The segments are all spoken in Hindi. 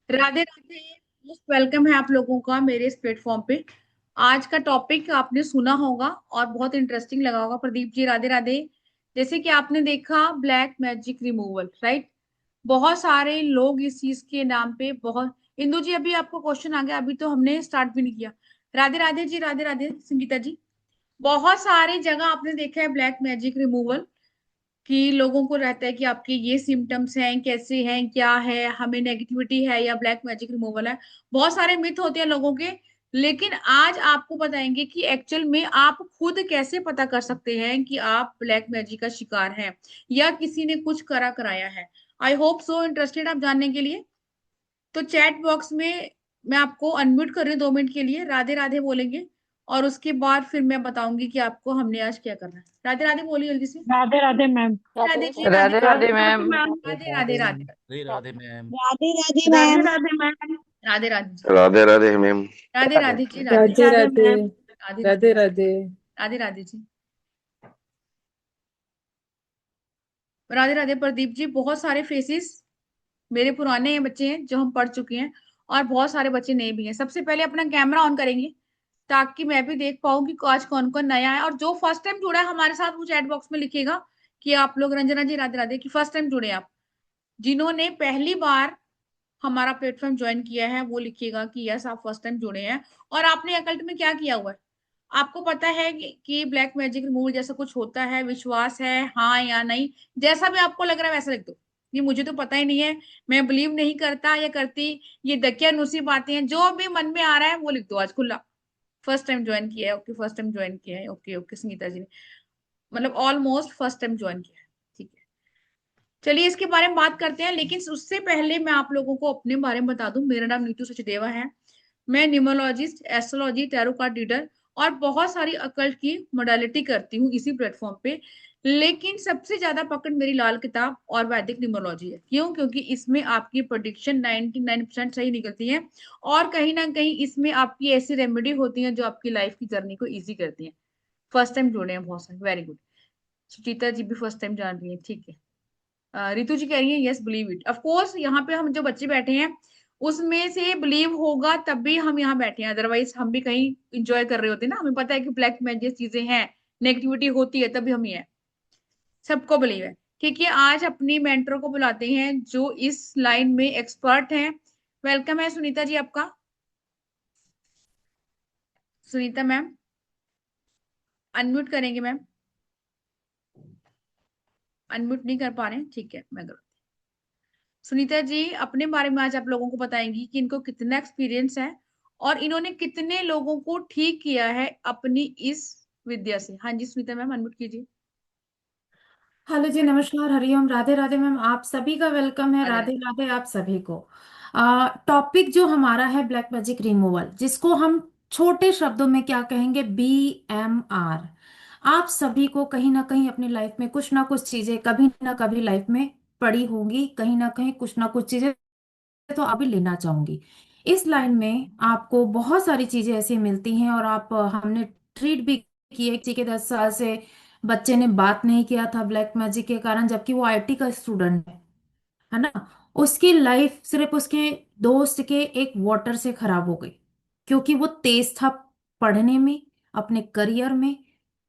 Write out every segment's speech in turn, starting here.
राधे राधे। मोस्ट वेलकम है आप लोगों का मेरे इस प्लेटफॉर्म पे। आज का टॉपिक आपने सुना होगा और बहुत इंटरेस्टिंग लगा होगा। प्रदीप जी, राधे राधे। जैसे कि आपने देखा ब्लैक मैजिक रिमूवल, राइट। बहुत सारे लोग इस चीज के नाम पे बहुत। इंदु जी, अभी आपको क्वेश्चन आ गया, अभी तो हमने स्टार्ट भी नहीं किया। राधे राधे जी, राधे राधे संगीता जी। बहुत सारी जगह आपने देखा है ब्लैक मैजिक रिमूवल कि लोगों को रहता है कि आपके ये सिम्टम्स हैं, कैसे हैं, क्या है, हमें नेगेटिविटी है या ब्लैक मैजिक रिमूवल है। बहुत सारे मिथ होते हैं लोगों के। लेकिन आज आपको बताएंगे कि एक्चुअल में आप खुद कैसे पता कर सकते हैं कि आप ब्लैक मैजिक का शिकार हैं या किसी ने कुछ करा कराया है। आई होप सो इंटरेस्टेड आप जानने के लिए। तो चैट बॉक्स में मैं आपको अनम्यूट कर रही हूँ 2 मिनट के लिए, राधे राधे बोलेंगे और उसके बाद फिर मैं बताऊंगी कि आपको हमने आज क्या करना है। राधे राधे बोलिए जल्दी से। Radhe Radhe ma'am. Radhe ji, Radhe Radhe Radhe. Radhe Radhe Radhe ma'am. Ma'am. Radhe Radhe Radhe Radhe Radhe. Radhe Radhe ma'am. Radhe Radhe Radhe ma'am. Radhe ma'am. Radhe Radhe ji. Radhe Radhe ma'am. Radhe Radhe ji, Radhe Radhe Radhe. Radhe ma'am. Radhe Radhe Radhe Radhe. Radhe. Radhe Radhe ji. Radhe Radhe Pradeep ji. बहुत सारे फेसेस मेरे पुराने हैं, बच्चे हैं जो हम पढ़ चुके हैं, और बहुत सारे बच्चे नए भी हैं। सबसे पहले अपना कैमरा ऑन करेंगे ताकि मैं भी देख पाऊँ कि आज कौन कौन नया है। और जो फर्स्ट टाइम जुड़ा है हमारे साथ वो चैट बॉक्स में लिखेगा कि आप लोग, रंजना जी राधे राधे, कि फर्स्ट टाइम जुड़े हैं आप। जिन्होंने पहली बार हमारा प्लेटफॉर्म ज्वाइन किया है वो लिखिएगा कि यस आप फर्स्ट टाइम जुड़े हैं और आपने अकल्ट में क्या किया हुआ है। आपको पता है कि ब्लैक मैजिक रिमूवल जैसा कुछ होता है, विश्वास है हाँ या नहीं। जैसा भी आपको लग रहा है वैसा लिख दो। ये मुझे तो पता ही नहीं है, मैं बिलीव नहीं करता या करती, ये दकियानुसी बातें हैं। जो भी मन में आ रहा है वो लिख दो आज खुला। फर्स्ट टाइम ज्वाइन किया है, ओके। फर्स्ट टाइम ज्वाइन किया है, ओके ओके। संगीता जी ने मतलब ऑलमोस्ट फर्स्ट टाइम ज्वाइन किया है, ठीक है। चलिए इसके बारे में बात करते हैं, लेकिन उससे पहले मैं आप लोगों को अपने बारे में बता दूं। मेरा नाम नीतू सचदेवा है। मैं numerologist, astrology, tarot card reader और बहुत सारी अकल्ट की मोडालिटी करती हूँ इसी प्लेटफॉर्म पे। लेकिन सबसे ज्यादा पकड़ मेरी लाल किताब और वैदिक न्यूमरोलॉजी है। क्यों? क्योंकि इसमें आपकी प्रोडिक्शन 99% सही निकलती है और कहीं ना कहीं इसमें आपकी ऐसी रेमेडी होती है जो आपकी लाइफ की जर्नी को इजी करती है। फर्स्ट टाइम जुड़े हैं बहुत सारे, वेरी गुड। सुचिता जी भी फर्स्ट टाइम जान रही है, ठीक है। रितु जी कह रही है yes believe it. Of course यहाँ पे हम जो बच्चे बैठे हैं उसमें से बिलीव होगा तभी हम यहाँ बैठे हैं, अदरवाइज हम भी कहीं इंजॉय कर रहे होते ना। हमें पता है कि ब्लैक मैजिक चीजें हैं, नेगेटिविटी होती है, तभी हम ये है। सबको बिलीव है, ठीक है। आज अपनी मेंटर को बुलाते हैं जो इस लाइन में एक्सपर्ट हैं। वेलकम है सुनीता जी आपका। सुनीता मैम, अनम्यूट करेंगे मैम। अनम्यूट नहीं कर पा रहे हैं, ठीक है मैं कर। सुनीता जी अपने बारे में आज आप लोगों को बताएंगी कि इनको कितना एक्सपीरियंस है और इन्होंने कितने लोगों को ठीक किया है अपनी इस विद्या से। हाँ जी सुनीता मैम, अनम्यूट कीजिए। हेलो जी, नमस्कार, हरिओम, राधे राधे मैम। आप सभी का वेलकम है। राधे राधे राधे। राधे आप सभी को। टॉपिक जो हमारा है ब्लैक मैजिक रिमूवल, जिसको हम छोटे शब्दों में क्या कहेंगे, BMR। आप सभी को कहीं ना कहीं अपनी लाइफ में कुछ ना कुछ चीजें कभी ना कभी लाइफ में पड़ी होंगी, कहीं ना कहीं कुछ ना कुछ चीजें तो अभी लेना चाहूंगी। इस लाइन में आपको बहुत सारी चीजें ऐसी मिलती हैं और आप हमने ट्रीट भी किए किसी के 10 साल से बच्चे ने बात नहीं किया था ब्लैक मैजिक के कारण, जबकि वो IT का स्टूडेंट है ना। उसकी लाइफ सिर्फ उसके दोस्त के एक वाटर से खराब हो गई, क्योंकि वो तेज था पढ़ने में, अपने करियर में।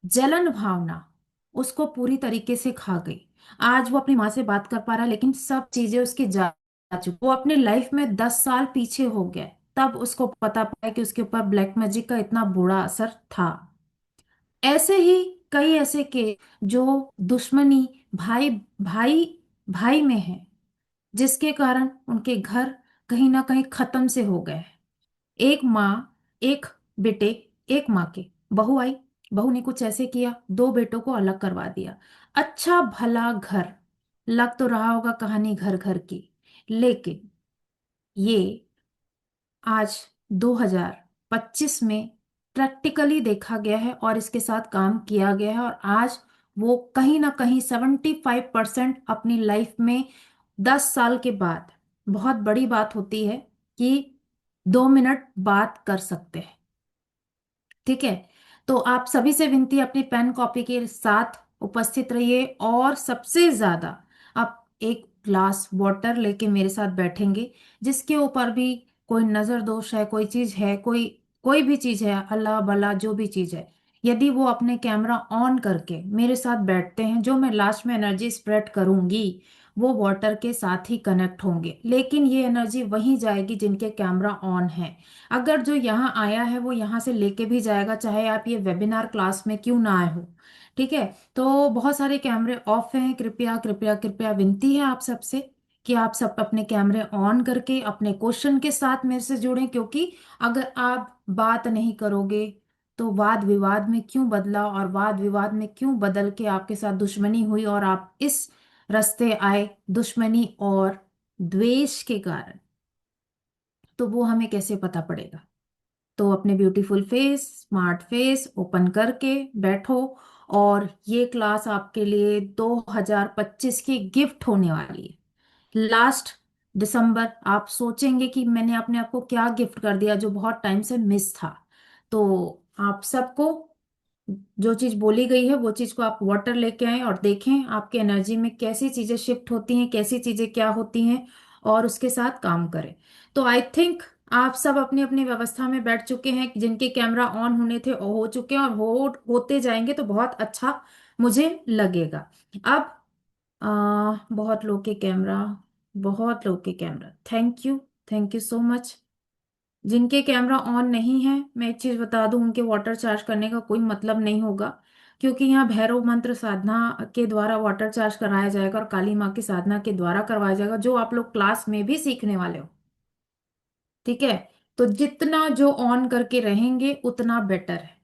जलन भावना उसको पूरी तरीके से खा गई। आज वो अपनी माँ से बात कर पा रहा है, लेकिन सब चीजें उसकी जा चुकी। वो अपने लाइफ में 10 साल पीछे हो गया, तब उसको पता पड़ा कि उसके ऊपर ब्लैक मैजिक का इतना बुरा असर था। ऐसे ही कई ऐसे के जो दुश्मनी भाई भाई भाई में है, जिसके कारण उनके घर कहीं ना कहीं खत्म से हो गए। एक माँ, एक बेटे, एक माँ के बहू आई, बहू ने कुछ ऐसे किया, दो बेटों को अलग करवा दिया। अच्छा भला घर, लग तो रहा होगा कहानी घर घर की, लेकिन ये आज 2025 में प्रैक्टिकली देखा गया है और इसके साथ काम किया गया है। और आज वो कहीं ना कहीं 75% अपनी लाइफ में 10 साल के बाद, बहुत बड़ी बात होती है कि 2 मिनट बात कर सकते हैं। ठीक है, तो आप सभी से विनती है, अपनी पेन कॉपी के साथ उपस्थित रहिए और सबसे ज्यादा आप एक ग्लास वाटर लेके मेरे साथ बैठेंगे, जिसके ऊपर भी कोई नजर दोष है, कोई चीज है, कोई कोई भी चीज है, अल्लाह भला जो भी चीज है, यदि वो अपने कैमरा ऑन करके मेरे साथ बैठते हैं, जो मैं लास्ट में एनर्जी स्प्रेड करूंगी वो वाटर के साथ ही कनेक्ट होंगे, लेकिन ये एनर्जी वहीं जाएगी जिनके कैमरा ऑन है। अगर जो यहाँ आया है वो यहाँ से लेके भी जाएगा, चाहे आप ये वेबिनार क्लास में क्यों ना आए हो। ठीक है। तो बहुत सारे कैमरे ऑफ हैं, कृपया कृपया कृपया विनती है आप सबसे कि आप सब अपने कैमरे ऑन करके अपने क्वेश्चन के साथ मेरे से जुड़ें, क्योंकि अगर आप बात नहीं करोगे तो वाद विवाद में क्यों बदला, और वाद विवाद में क्यों बदल के आपके साथ दुश्मनी हुई और आप इस रास्ते आए दुश्मनी और द्वेष के कारण, तो वो हमें कैसे पता पड़ेगा। तो अपने beautiful face, smart face open करके बैठो, और ये क्लास आपके लिए 2025 की गिफ्ट होने वाली है। लास्ट दिसंबर आप सोचेंगे कि मैंने अपने आप को क्या गिफ्ट कर दिया जो बहुत टाइम से मिस था। तो आप सबको जो चीज बोली गई है वो चीज को आप वाटर लेके आए और देखें आपके एनर्जी में कैसी चीजें शिफ्ट होती हैं, कैसी चीजें क्या होती हैं, और उसके साथ काम करें। तो आई थिंक आप सब अपनी अपनी व्यवस्था में बैठ चुके हैं, जिनके कैमरा ऑन होने थे वो हो चुके हैं और होते जाएंगे तो बहुत अच्छा मुझे लगेगा। अब बहुत लोग के कैमरा, बहुत लोग के camera, thank you, thank you so much. जिनके कैमरा ऑन नहीं है, मैं एक चीज बता दूं, उनके वाटर चार्ज करने का कोई मतलब नहीं होगा, क्योंकि यहाँ भैरव मंत्र साधना के द्वारा वाटर चार्ज कराया जाएगा और काली माँ की साधना के द्वारा करवाया जाएगा, जो आप लोग क्लास में भी सीखने वाले हो। ठीक है। तो जितना जो ऑन करके रहेंगे उतना बेटर है।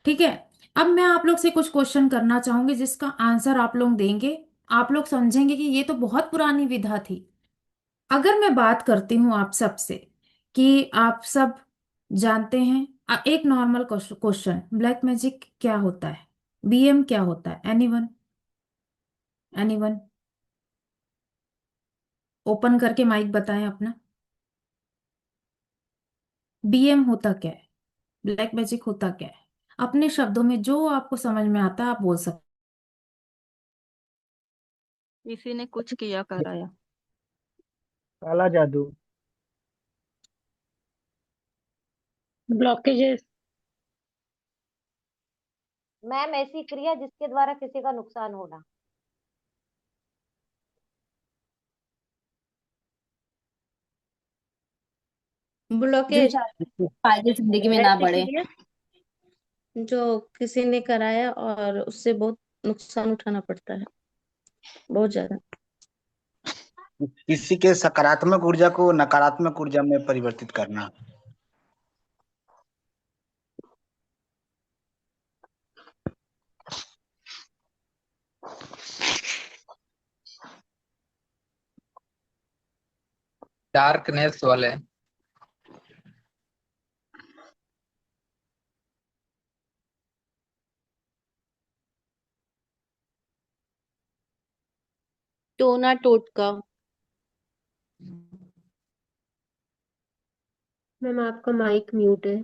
ठीक है। अब मैं आप लोग से कुछ क्वेश्चन करना चाहूंगी जिसका आंसर आप लोग देंगे, आप लोग समझेंगे कि ये तो बहुत पुरानी विधा थी। अगर मैं बात करती हूँ आप सब से कि आप सब जानते हैं, एक नॉर्मल क्वेश्चन, ब्लैक मैजिक क्या होता है, बीएम क्या होता है, एनीवन, एनीवन, ओपन करके माइक बताएं अपना। बीएम होता क्या है, ब्लैक मैजिक होता क्या है, अपने शब्दों में जो आपको समझ में आता है आप बोल सकते किसी ने कुछ किया कराया। काला जादू। ब्लॉकेजेस। मैम ऐसी क्रिया जिसके द्वारा किसी का नुकसान होना। जो ब्लॉकेज चाहते आगे जिंदगी में ना ऐसी बढ़े। क्रिया जो किसी ने कराया और उससे बहुत नुकसान उठाना पड़ता है, बहुत ज्यादा। किसी के सकारात्मक ऊर्जा को नकारात्मक ऊर्जा में परिवर्तित करना। डार्कनेस वाले। टोना टोटका। मैम आपका माइक म्यूट है।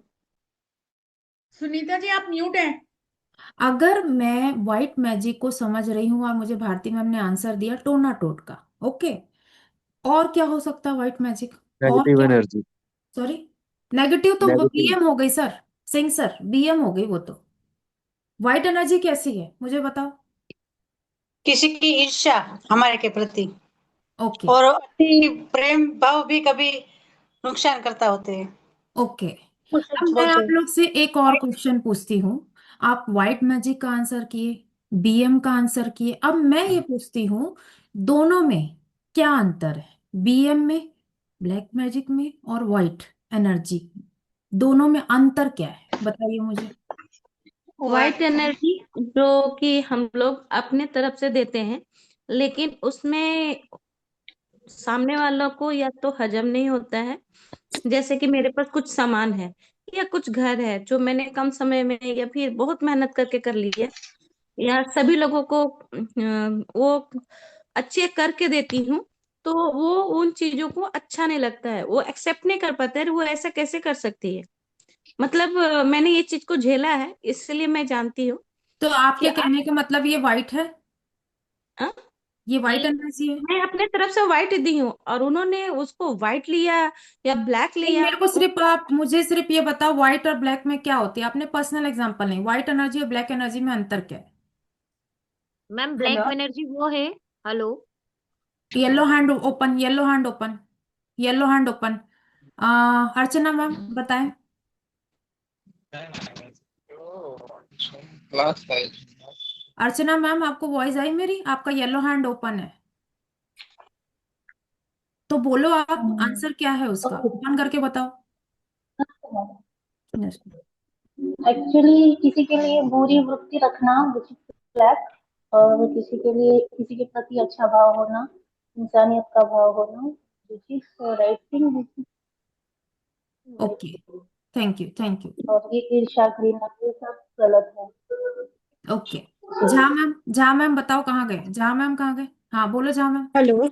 सुनीता जी आप म्यूट हैं। अगर मैं व्हाइट मैजिक को समझ रही हूँ और मुझे भारती मैम ने आंसर दिया टोना टोटका, ओके, और क्या हो सकता है व्हाइट मैजिक, और नेगेटिव क्या, एनर्जी। सॉरी, नेगेटिव तो नेगेटिव। बीएम हो गई सर, सिंह सर बीएम हो गई वो तो। व्हाइट एनर्जी कैसी है मुझे बताओ। किसी की ईर्ष्या हमारे के प्रति ओके। और अति प्रेम भाव भी कभी नुकसान करता होते हैं। ओके। कुछ अब मैं होते आप हैं। लोग से एक और क्वेश्चन पूछती हूँ। आप व्हाइट मैजिक का आंसर किए, बीएम का आंसर किए, अब मैं ये पूछती हूँ दोनों में क्या अंतर है, बीएम में, ब्लैक मैजिक में और व्हाइट एनर्जी, दोनों में अंतर क्या है बताइए मुझे। व्हाइट एनर्जी जो कि हम लोग अपने तरफ से देते हैं, लेकिन उसमें सामने वालों को या तो हजम नहीं होता है। जैसे कि मेरे पास कुछ सामान है या कुछ घर है जो मैंने कम समय में या फिर बहुत मेहनत करके कर ली है, या सभी लोगों को वो अच्छे करके देती हूँ, तो वो उन चीजों को अच्छा नहीं लगता है, वो एक्सेप्ट नहीं कर पाता है, वो ऐसा कैसे कर सकती है। मतलब मैंने ये चीज को झेला है, इसलिए मैं जानती हूँ तो कि आपके आप। कहने का मतलब ये व्हाइट है, हाँ? ये व्हाइट एनर्जी है। मैं अपने तरफ से व्हाइट दी हूँ और उन्होंने उसको व्हाइट लिया या ब्लैक नहीं, लिया। मेरे को सिर्फ आप मुझे सिर्फ ये बताओ व्हाइट और ब्लैक में क्या होती है, आपने पर्सनल एग्जांपल नहीं, व्हाइट एनर्जी और ब्लैक एनर्जी में अंतर क्या है? Ma'am black hello. एनर्जी वो है। Hello. Yellow hand open, yellow hand open, yellow hand open. Archana ma'am बताएं। Class size. अर्चना मैम आपको वॉइस आई मेरी? आपका येलो हैंड ओपन है तो बोलो आप आंसर क्या है उसका, ओपन करके बताओ। Yes. एक्चुअली किसी के लिए बुरी वृत्ति रखना which is black, और किसी के लिए किसी के प्रति अच्छा भाव होना, इंसानियत का भाव होना which is right thing, which is right okay, thing। Thank you thank you. और ये ईर्ष्या घृणा ये सब गलत है। ओके, झा मैम बताओ कहाँ गए, झा मैम कहाँ गए? हाँ बोलो झा मैम। हेलो।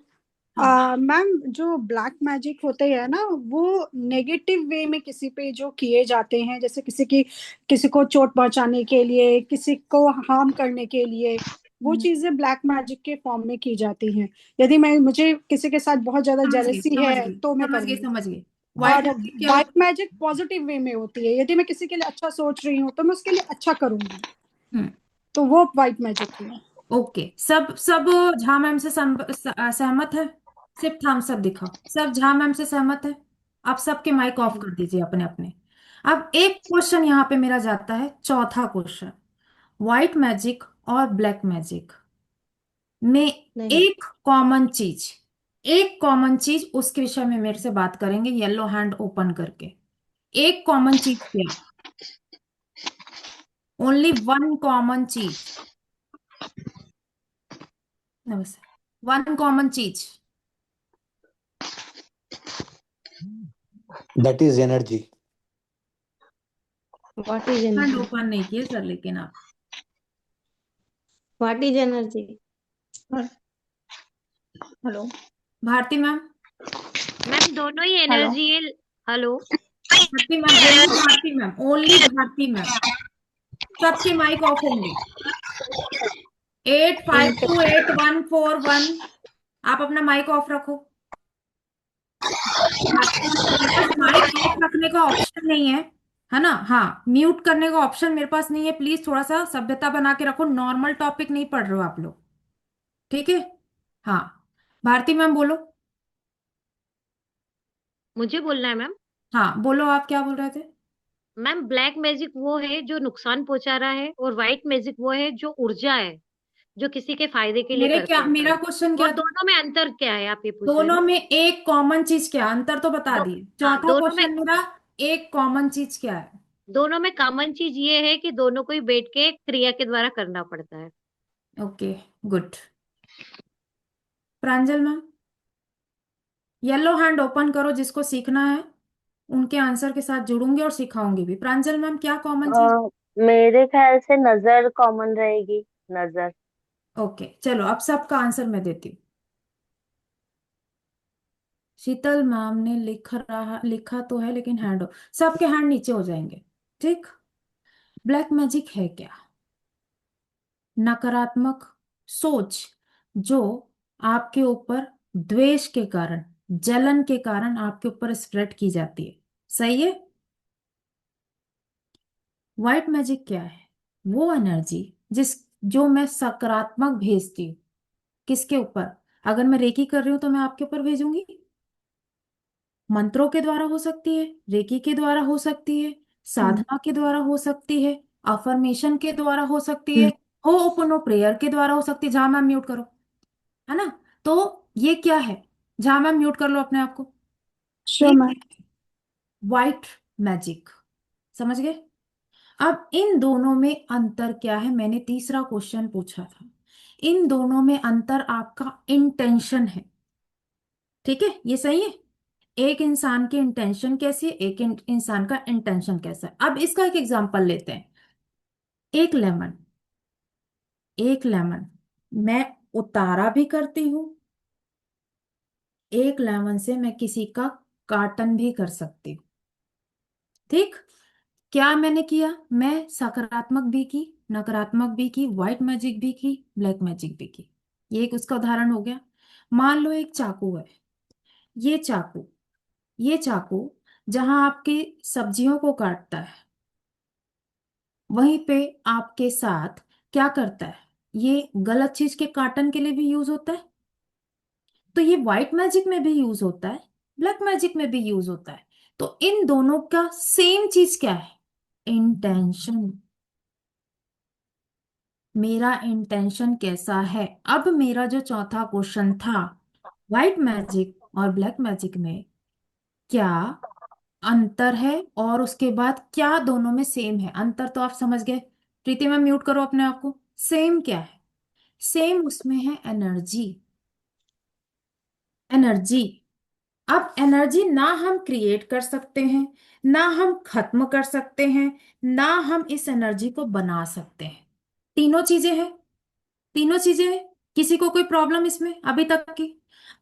हाँ। मैम जो ब्लैक मैजिक होते हैं ना, वो नेगेटिव वे में किसी पे जो किए जाते हैं, जैसे किसी को चोट पहुंचाने के लिए, किसी को हार्म करने के लिए, वो चीजें ब्लैक मैजिक के फॉर्म में की जाती हैं। यदि मुझे किसी के साथ बहुत ज्यादा समझ गई जेलसी समझ है गई तो मैं समझ गई करूंगी। समझ गई। व्हाइट और मैजिक क्या व्हाइट होता मैजिक पॉजिटिव वे में होती है, यदि मैं किसी के लिए अच्छा सोच रही हूँ तो मैं उसके लिए अच्छा करूंगी, है? तो वो व्हाइट मैजिक है। ओके, सब सब झा मैम से सहमत है? सिर्फ थम्स अप दिखाओ, सब झा मैम से सहमत है? आप सबके माइक ऑफ कर दीजिए अपने अपने। अब एक क्वेश्चन यहाँ पे मेरा जाता है, चौथा क्वेश्चन। व्हाइट मैजिक और ब्लैक मैजिक में नहीं, एक कॉमन चीज उसके विषय में मेरे से बात करेंगे येलो हैंड ओपन करके। एक कॉमन चीज क्या? ओनली वन कॉमन चीज। नमस्ते। वन कॉमन चीज। That is energy. What is hand energy? Open नहीं किए सर लेकिन आप। What is energy? Hello. Bharati ma'am. Ma'am दोनों ही हेलो। एनर्जी है। Hello. Bharati ma'am, only Bharati ma'am, only Bharati ma'am. सबके माइक ऑफ होंगे। 852814 आप अपना माइक ऑफ रखो। भारती मैम मेरे पास माइक ऑफ रखने का ऑप्शन नहीं है ना? हाँ, म्यूट करने का ऑप्शन मेरे पास नहीं है। प्लीज थोड़ा सा सभ्यता बना के रखो, नॉर्मल टॉपिक नहीं पढ़ रहे हो आप लोग, ठीक है? हाँ, भारती मैम बोलो। मुझे बोलना है मैम। हाँ बोलो, आप क्या बोल रहे थे? मैम ब्लैक मैजिक वो है जो नुकसान पहुंचा रहा है, और व्हाइट मैजिक वो है जो ऊर्जा है, जो किसी के फायदे के लिए करता है। मेरा क्वेश्चन और क्या था? दोनों में अंतर क्या है, आप ये पूछ रहे हैं दोनों ना? में एक कॉमन चीज क्या, अंतर तो बता दिए। हाँ, चौथा क्वेश्चन मेरा, एक कॉमन चीज क्या है? दोनों में कॉमन चीज ये है कि दोनों को ही बैठ के क्रिया के द्वारा करना पड़ता है। Okay, good. Pranjal ma'am, yellow hand open करो जिसको सीखना है, उनके आंसर के साथ जुड़ूंगी और सिखाऊंगी भी। प्रांजल मैम क्या कॉमन चीज? मेरे ख्याल से नजर कॉमन रहेगी। नजर। ओके चलो, अब सबका आंसर मैं देती हूँ। शीतल मैम ने लिखा तो है लेकिन सबके हैंड नीचे हो जाएंगे, ठीक? ब्लैक मैजिक है क्या? नकारात्मक सोच जो आपके ऊपर द्वेष के कारण, जलन के कारण आपके ऊपर स्प्रेड की जाती है, सही है? व्हाइट मैजिक क्या है? वो एनर्जी जो मैं सकारात्मक भेजती हूँ। किसके ऊपर? अगर मैं रेकी कर रही हूं तो मैं आपके ऊपर भेजूंगी। मंत्रों के द्वारा हो सकती है, रेकी के द्वारा हो सकती है, साधना के द्वारा हो सकती है, अफर्मेशन के द्वारा हो सकती है, हो ओपनो प्रेयर के द्वारा हो सकती है। जहां मैम म्यूट करो, है ना? तो ये क्या है? जहां मैम म्यूट कर लो अपने आप को। श्योर ये मैम। व्हाइट मैजिक, समझ गए? अब इन दोनों में अंतर क्या है? मैंने तीसरा क्वेश्चन पूछा था। इन दोनों में अंतर आपका इंटेंशन है, ठीक है? ये सही है। एक इंसान की इंटेंशन कैसी है, एक इंसान का इंटेंशन कैसा है। अब इसका एक एग्जांपल लेते हैं। एक लेमन, एक लेमन मैं उतारा भी करती हूँ, एक लेमन से मैं किसी का काटन भी कर सकती हूँ, ठीक? क्या मैंने किया? मैं सकारात्मक भी की, नकारात्मक भी की, व्हाइट मैजिक भी की, ब्लैक मैजिक भी की। ये एक उसका उदाहरण हो गया। मान लो एक चाकू है। ये चाकू ये चाकू जहां आपकी सब्जियों को काटता है, वहीं पे आपके साथ क्या करता है, ये गलत चीज के काटने के लिए भी यूज होता है। तो ये व्हाइट मैजिक में भी यूज होता है, ब्लैक मैजिक में भी यूज होता है। तो इन दोनों का सेम चीज क्या है? इंटेंशन। मेरा इंटेंशन कैसा है? अब मेरा जो चौथा क्वेश्चन था, व्हाइट मैजिक और ब्लैक मैजिक में क्या अंतर है, और उसके बाद क्या दोनों में सेम है? अंतर तो आप समझ गए। प्रीति मैम म्यूट करो अपने आप को। सेम क्या है? सेम उसमें है एनर्जी। एनर्जी। अब एनर्जी ना हम क्रिएट कर सकते हैं, ना हम खत्म कर सकते हैं, ना हम इस एनर्जी को बना सकते हैं। तीनों चीजें हैं। तीनों चीजें हैं। किसी को कोई प्रॉब्लम इसमें अभी तक की?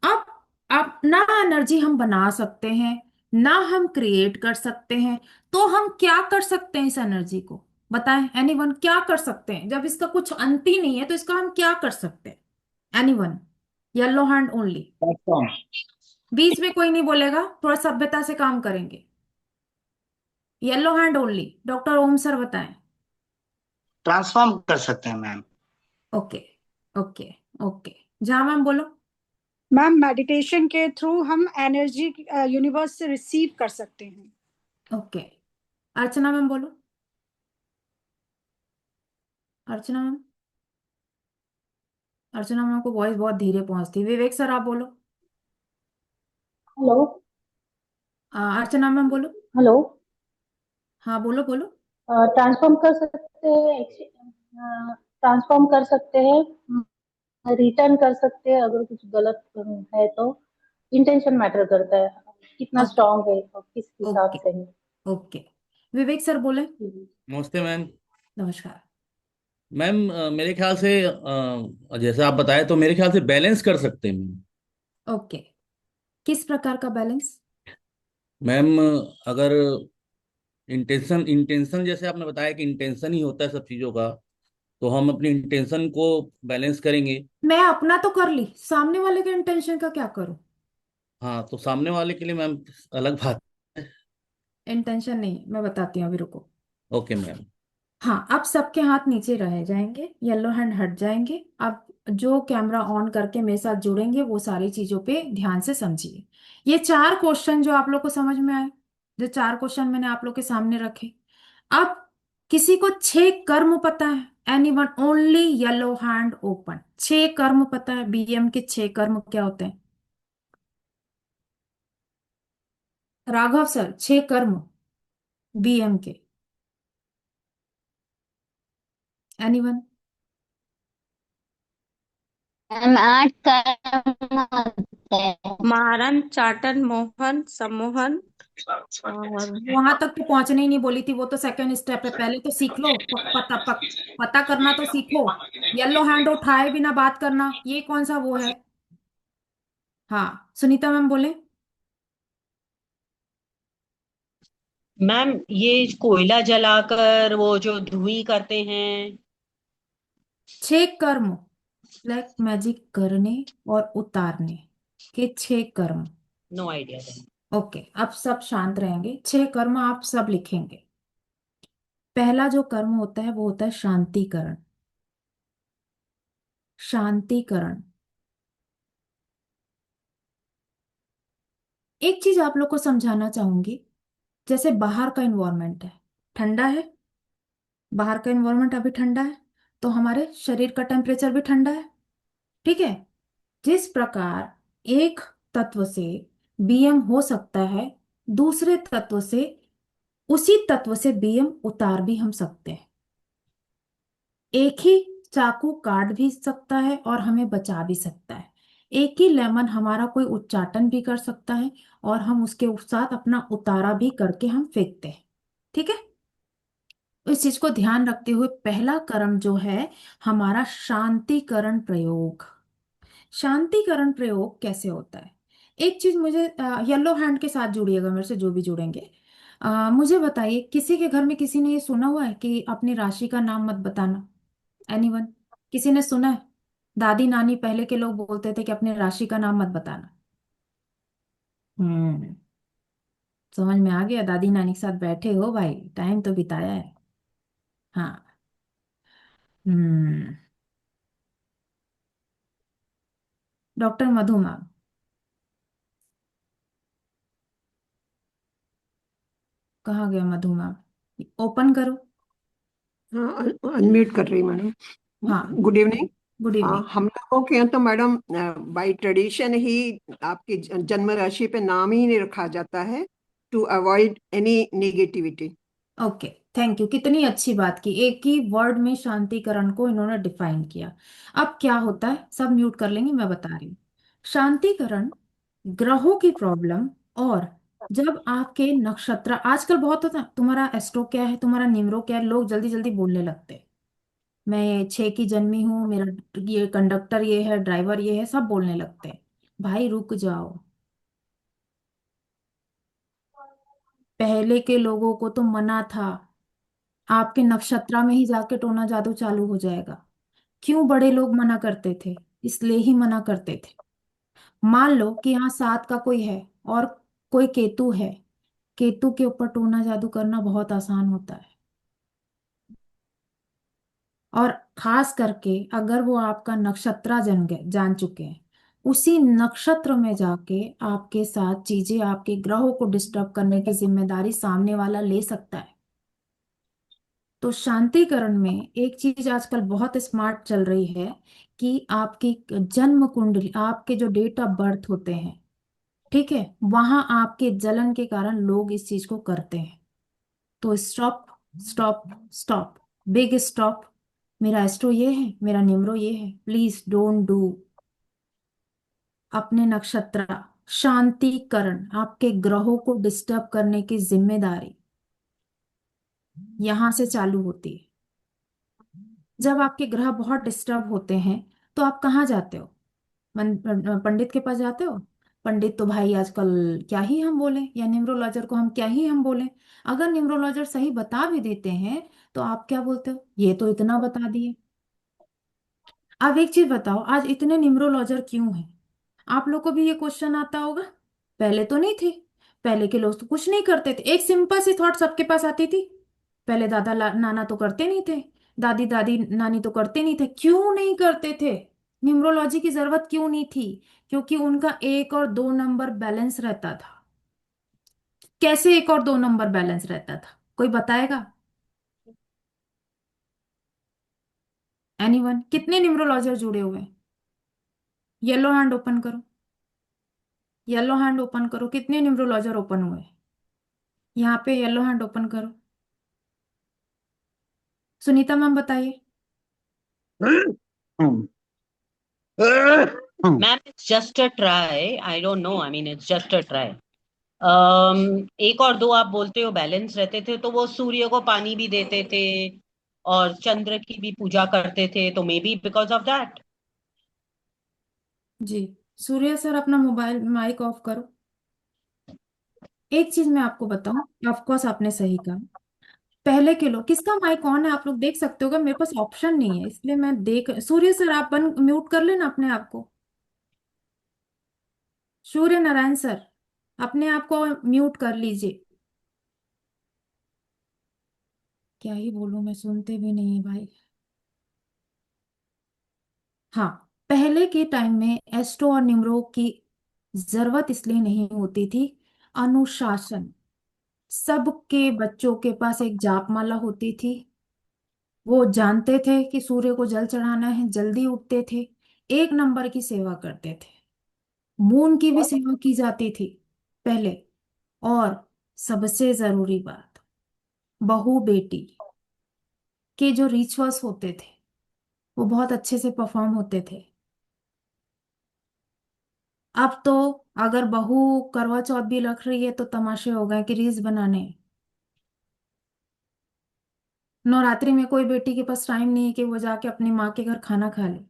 अब ना एनर्जी हम बना सकते हैं, ना हम क्रिएट कर सकते हैं, तो हम क्या कर सकते हैं इस एनर्जी को? बताएं एनीवन, क्या कर सकते हैं? जब इसका कुछ अंत ही नहीं है तो इसका हम क्या कर सकते हैं? Anyone? Yellow hand only. Transform. बीच में कोई नहीं बोलेगा, थोड़ा सभ्यता से काम करेंगे। Yellow hand only. Doctor Om sir बताएं। ट्रांसफॉर्म कर सकते हैं मैम। Okay, okay, okay. जहां मैम बोलो। मैम मेडिटेशन के थ्रू हम एनर्जी यूनिवर्स से रिसीव कर सकते हैं। ओके। अर्चना मैम बोलो। अर्चना मैम। अर्चना मैम को वॉइस बहुत धीरे पहुंचती है। विवेक सर आप बोलो। हेलो। अर्चना मैम बोलो। हेलो। हाँ बोलो बोलो। ट्रांसफॉर्म कर सकते हैं, ट्रांसफॉर्म कर सकते हैं, रिटर्न कर सकते हैं अगर कुछ गलत है तो। इंटेंशन मैटर करता है, कितना ओके, स्ट्रांग है और किस हिसाब ओके, से है। ओके। विवेक सर बोले। नमस्ते मैम। नमस्कार। मैम मेरे ख्याल से जैसे आप बताए तो मेरे ख्याल से बैलेंस कर सकते हैं मैम। ओके। किस प्रकार का बैलेंस? मैम अगर इंटेंशन इंटेंशन जैसे आपने बताया कि इंटेंशन ही होता है सब चीज़ों का, तो हम अपनी इंटेंशन को बैलेंस करेंगे। मैं अपना तो कर ली, सामने वाले के इंटेंशन का क्या करूं? हाँ, तो सामने वाले के लिए मैम अलग बात है। इंटेंशन नहीं, मैं बताती हूँ, अभी रुको। Okay ma'am. हाँ, अब सबके हाथ नीचे रह जाएंगे, येलो हैंड हट जाएंगे। अब जो कैमरा ऑन करके मेरे साथ जुड़ेंगे वो सारी चीजों पे ध्यान से समझिए। ये चार क्वेश्चन जो आप लोग को समझ में आए, जो चार क्वेश्चन मैंने आप लोग के सामने रखे। अब किसी को 6 कर्म पता है? Anyone? Only yellow hand open. 6 कर्म पता है? बीएम के 6 कर्म क्या होते हैं? राघव सर, 6 कर्म बीएम के। एनीवन? मैम 8 कर्म होते हैं। मारन, चाटन, मोहन, सम्मोहन और वहां तक तो पहुंचने ही नहीं बोली थी, वो तो सेकंड स्टेप है। पहले तो सीख लो, पता करना तो सीखो। येलो हैंड उठाए बिना बात करना, ये कौन सा वो है? हाँ, सुनीता मैम बोले। मैम ये कोयला जलाकर वो जो धुई करते हैं। 6 कर्म ब्लैक मैजिक करने और उतारने के 6 कर्म। No idea. ओके, अब सब शांत रहेंगे। 6 कर्म आप सब लिखेंगे। पहला जो कर्म होता है वो होता है शांतिकरण। शांतिकरण। एक चीज आप लोग को समझाना चाहूंगी। जैसे बाहर का इन्वायरमेंट है, ठंडा है। बाहर का इन्वायरमेंट अभी ठंडा है, तो हमारे शरीर का टेम्परेचर भी ठंडा है। ठीक है? जिस प्रकार एक तत्व से बीएम हो सकता है, दूसरे तत्व से, उसी तत्व से बीएम उतार भी हम सकते हैं। एक ही चाकू काट भी सकता है और हमें बचा भी सकता है। एक ही लेमन हमारा कोई उच्चाटन भी कर सकता है, और हम उसके साथ अपना उतारा भी करके हम फेंकते हैं। ठीक है? इस चीज को ध्यान रखते हुए पहला कर्म जो है हमारा शांतिकरण प्रयोग। शांतिकरण प्रयोग कैसे होता है? एक चीज मुझे, येलो हैंड के साथ जुड़िएगा मेरे से, जो भी जुड़ेंगे। मुझे बताइए, किसी के घर में किसी ने ये सुना हुआ है कि अपनी राशि का नाम मत बताना? एनीवन? किसी ने सुना है? दादी नानी पहले के लोग बोलते थे कि अपने राशि का नाम मत बताना। हम्म। समझ में आ गया, दादी नानी के साथ बैठे हो भाई, टाइम तो बिताया है। हाँ। हम्म। डॉक्टर मधु मैम, कहाँ गया मधु मैम? ओपन करो। हाँ, अनम्यूट कर रही मैडम। हाँ। Good evening. Good evening. हम लोगों के यहाँ तो मैडम बाय ट्रेडिशन ही आपकी जन्म राशि पे नाम ही नहीं रखा जाता है, to avoid any negativity. Okay, thank you, कितनी अच्छी बात की, एक ही वर्ड में शांतिकरण को इन्होंने डिफाइन किया। अब क्या होता है, सब म्यूट कर लेंगे, मैं बता रही हूँ। शांतिकरण ग्रहों की प्रॉब्लम, और जब आपके नक्षत्र, आजकल बहुत होता है, तुम्हारा एस्ट्रो क्या है, तुम्हारा निम्रो क्या है, लोग जल्दी जल्दी बोलने लगते हैं। मैं 6 की जन्मी हूँ, मेरा ये कंडक्टर ये है, ड्राइवर ये है, सब बोलने लगते हैं। भाई रुक जाओ, पहले के लोगों को तो मना था, आपके नक्षत्र में ही जाके टोना जादू चालू हो जाएगा। क्यों बड़े लोग मना करते थे? इसलिए ही मना करते थे। मान लो कि यहाँ 7 का कोई है और कोई केतु है, केतु के ऊपर टोना जादू करना बहुत आसान होता है। और खास करके अगर वो आपका नक्षत्र जान चुके हैं, उसी नक्षत्र में जाके आपके साथ चीजें, आपके ग्रहों को डिस्टर्ब करने की जिम्मेदारी सामने वाला ले सकता है। तो शांतिकरण में एक चीज आजकल बहुत स्मार्ट चल रही है कि आपकी जन्म कुंडली, आपके जो डेट ऑफ बर्थ होते हैं, ठीक है, वहां आपके जलन के कारण लोग इस चीज को करते हैं। तो stop, stop, stop, big stop. मेरा एस्ट्रो ये है, मेरा निम्रो ये है, प्लीज डोंट डू। अपने नक्षत्र, शांतिकरण, आपके ग्रहों को डिस्टर्ब करने की जिम्मेदारी यहां से चालू होती है। जब आपके ग्रह बहुत डिस्टर्ब होते हैं तो आप कहाँ जाते हो? पंडित के पास जाते हो? पंडित तो भाई आजकल क्या ही हम बोले, या न्यूमरोलॉजर को हम क्या ही हम बोले। अगर न्यूमरोलॉजर सही बता भी देते हैं तो आप क्या बोलते हो, ये तो इतना बता दिए। अब एक चीज बताओ, आज इतने न्यूमरोलॉजर क्यों हैं? आप लोग को भी ये क्वेश्चन आता होगा। पहले तो नहीं थे, पहले के लोग तो कुछ नहीं करते थे, एक सिंपल सी थॉट सबके पास आती थी। पहले दादा नाना तो करते नहीं थे, दादी दादी नानी तो करते नहीं थे। क्यों नहीं करते थे? न्यूमरोलॉजी की जरूरत क्यों नहीं थी? क्योंकि उनका 1 और 2 नंबर बैलेंस रहता था। कैसे 1 और 2 नंबर बैलेंस रहता था, कोई बताएगा? एनीवन? कितने न्यूमरोलॉजर जुड़े हुए हैं? येलो हैंड ओपन करो, येलो हैंड ओपन करो, कितने न्यूमरोलॉजर ओपन हुए हैं? यहाँ पे येलो हैंड ओपन करो। सुनीता मैम बताइए। Ma'am it's just a try, I don't know, I mean it's just a try. 1 और 2 आप बोलते हो बैलेंस रहते थे, तो वो सूर्य को पानी भी देते थे और चंद्र की भी पूजा करते थे, तो maybe because of that. जी। सूर्य सर, अपना मोबाइल माइक ऑफ करो। एक चीज मैं आपको बताऊं, ऑफ कोर्स आपने सही कहा, पहले के लोग, किसका माइक ऑन है आप लोग देख सकते होगा, मेरे पास ऑप्शन नहीं है इसलिए मैं देख, सूर्य सर आप म्यूट कर लेना अपने आप को। सूर्य नारायण सर, अपने आप को म्यूट कर लीजिए। क्या ही बोलूं, मैं सुनते भी नहीं है भाई। हाँ, पहले के टाइम में एस्ट्रो और निम्रो की जरूरत इसलिए नहीं होती थी, अनुशासन। सबके बच्चों के पास एक जापमाला होती थी, वो जानते थे कि सूर्य को जल चढ़ाना है, जल्दी उठते थे, 1 नंबर की सेवा करते थे। मून की भी सेवा की जाती थी पहले। और सबसे जरूरी बात, बहू बेटी के जो रिचुअल्स होते थे वो बहुत अच्छे से परफॉर्म होते थे। अब तो अगर बहू करवा चौथ भी रख रही है तो तमाशे हो गए कि रील्स बनाने। नवरात्रि में कोई बेटी के पास टाइम नहीं है कि वो जाके अपनी माँ के घर खाना खा ले।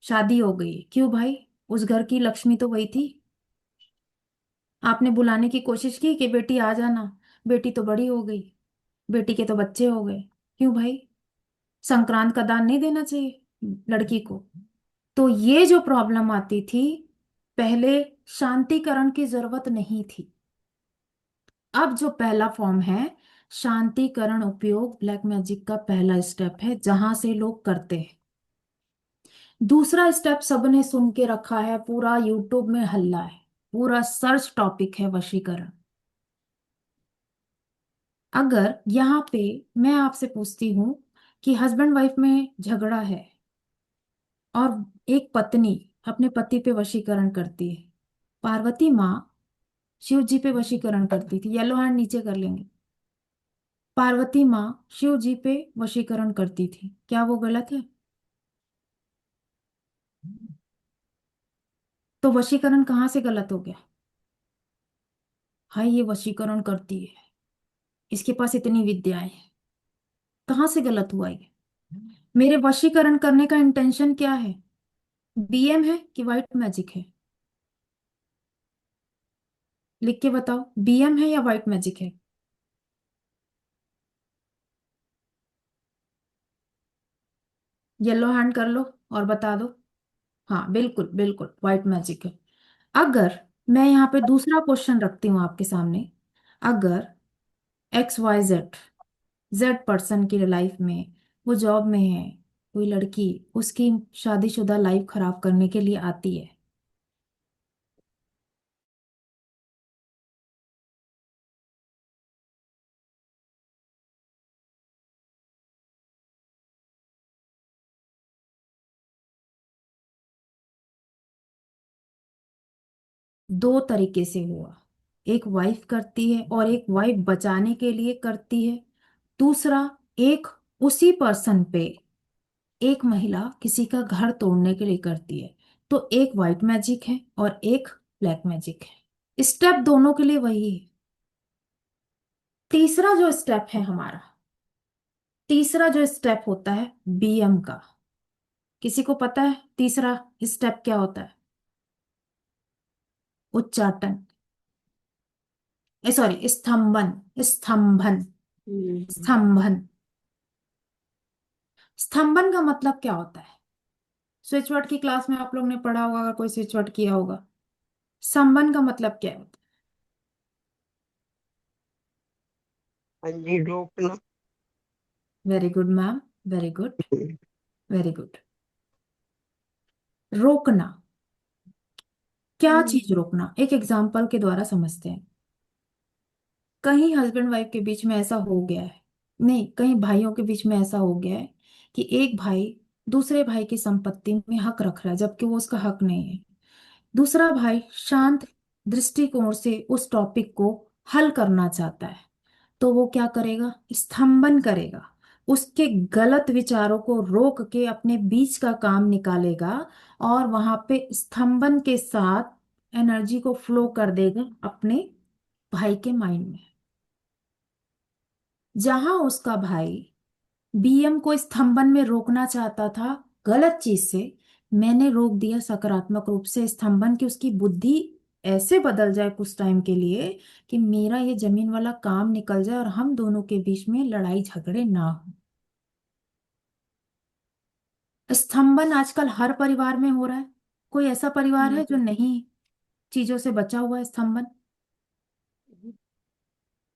शादी हो गई, क्यों भाई? उस घर की लक्ष्मी तो वही थी। आपने बुलाने की कोशिश की कि बेटी आ जाना, बेटी तो बड़ी हो गई, बेटी के तो बच्चे हो गए, क्यों भाई? संक्रांत का दान नहीं देना चाहिए लड़की को। तो ये जो प्रॉब्लम आती थी, पहले शांतिकरण की जरूरत नहीं थी। अब जो पहला फॉर्म है शांतिकरण उपयोग ब्लैक मैजिक का पहला स्टेप है, जहां से लोग करते हैं। दूसरा स्टेप सबने सुन के रखा है, पूरा यूट्यूब में हल्ला है, पूरा सर्च टॉपिक है वशीकरण। अगर यहाँ पे मैं आपसे पूछती हूँ कि हस्बैंड वाइफ में झगड़ा है और एक पत्नी अपने पति पे वशीकरण करती है, पार्वती माँ शिव जी पे वशीकरण करती थी, येलो हैंड नीचे कर लेंगे। पार्वती माँ शिव जी पे वशीकरण करती थी, क्या वो गलत है? तो वशीकरण कहाँ से गलत हो गया? हाय ये वशीकरण करती है, इसके पास इतनी विद्याएं हैं, कहाँ से गलत हुआ ये? मेरे वशीकरण करने का इंटेंशन क्या है? बीएम है कि वाइट मैजिक है? लिख के बताओ, बीएम है या वाइट मैजिक है? येलो हैंड कर लो और बता दो। हाँ बिल्कुल बिल्कुल वाइट मैजिक है। अगर मैं यहाँ पे दूसरा क्वेश्चन रखती हूँ आपके सामने, अगर XYZ जेड पर्सन की लाइफ में, वो जॉब में है, कोई लड़की उसकी शादीशुदा लाइफ खराब करने के लिए आती है, दो तरीके से हुआ, एक वाइफ करती है और एक वाइफ बचाने के लिए करती है। दूसरा, एक उसी पर्सन पे एक महिला किसी का घर तोड़ने के लिए करती है। तो एक वाइट मैजिक है और एक ब्लैक मैजिक है, स्टेप दोनों के लिए वही है। तीसरा जो स्टेप है हमारा, तीसरा जो स्टेप होता है बीएम का, किसी को पता है तीसरा स्टेप क्या होता है? उच्चाटन, सॉरी स्तंभन, स्तंभन, स्तंभन। स्तंभन का मतलब क्या होता है? स्विच वर्ड की क्लास में आप लोग ने पढ़ा होगा, अगर कोई स्विच वर्ड किया होगा। स्तंभन का मतलब क्या होता हाँ जी, रोकना। है? Very good ma'am, very good, very good. रोकना, क्या चीज रोकना? एक एग्जाम्पल के द्वारा समझते हैं। कहीं हस्बैंड वाइफ के बीच में ऐसा हो गया है, नहीं कहीं भाइयों के बीच में ऐसा हो गया है कि एक भाई दूसरे भाई की संपत्ति में हक रख रहा है जबकि वो उसका हक नहीं है। दूसरा भाई शांत दृष्टिकोण से उस टॉपिक को हल करना चाहता है, तो वो क्या करेगा? स्तंभन करेगा, उसके गलत विचारों को रोक के अपने बीच का काम निकालेगा और वहां पे स्तंभन के साथ एनर्जी को फ्लो कर देगा अपने भाई के माइंड में। जहां उसका भाई बीएम को स्तंभन में रोकना चाहता था गलत चीज से, मैंने रोक दिया सकारात्मक रूप से स्तंभन की उसकी बुद्धि ऐसे बदल जाए कुछ टाइम के लिए कि मेरा ये जमीन वाला काम निकल जाए और हम दोनों के बीच में लड़ाई झगड़े ना हो। स्तंभन आजकल हर परिवार में हो रहा है, कोई ऐसा परिवार है जो नहीं चीजों से बचा हुआ है? स्तंभन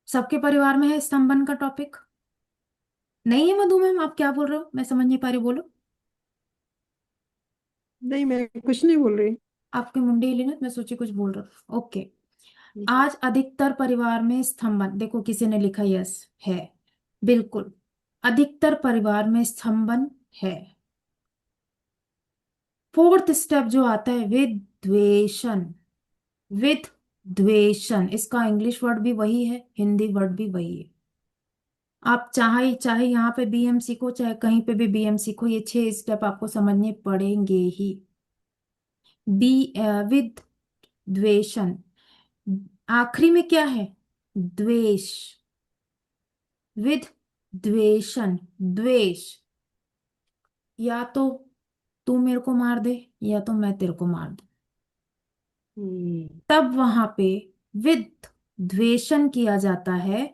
सबके परिवार में है, स्तंभन का टॉपिक नहीं है? मधु मैम आप क्या बोल रहे हो? मैं समझ नहीं पा रही, बोलो। नहीं, मैं कुछ नहीं बोल रही। आपके मुंडे हिले ना, मैं सोची कुछ बोल रहा हूँ। ओके, आज अधिकतर परिवार में स्तंभन, देखो किसी ने लिखा यस है, बिल्कुल अधिकतर परिवार में स्तंभन है। फोर्थ स्टेप जो आता है विद्वेषण, विद द्वेषण, इसका इंग्लिश वर्ड भी वही है, हिंदी वर्ड भी वही है। आप चाहे चाहे यहाँ पे बीएम सीखो चाहे कहीं पे भी बीएम सीखो, ये 6 स्टेप आपको समझने पड़ेंगे ही। बी विद द्वेषण, आखिरी में क्या है? द्वेष, विद द्वेषण, द्वेष, या तो तू मेरे को मार दे या तो मैं तेरे को मार दूं। तब वहां पे विद द्वेषण किया जाता है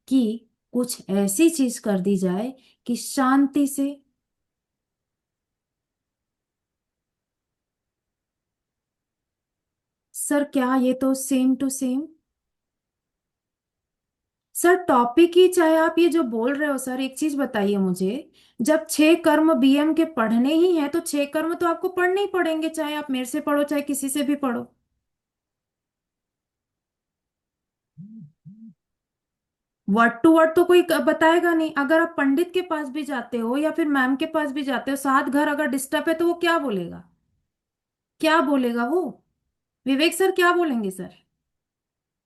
कि कुछ ऐसी चीज कर दी जाए कि शांति से सर क्या ये तो same to same? Sir topic ही चाहे आप ये जो बोल रहे हो, सर एक चीज बताइए मुझे, जब 6 कर्म बीएम के पढ़ने ही हैं तो 6 कर्म तो आपको पढ़ने ही पड़ेंगे, चाहे आप मेरे से पढ़ो चाहे किसी से भी पढ़ो। वर्ड टू वर्ड तो कोई बताएगा नहीं। अगर आप पंडित के पास भी जाते हो या फिर मैम के पास भी जाते हो, 7 घर अगर डिस्टर्ब है तो वो क्या बोलेगा? क्या बोलेगा वो? विवेक सर क्या बोलेंगे सर?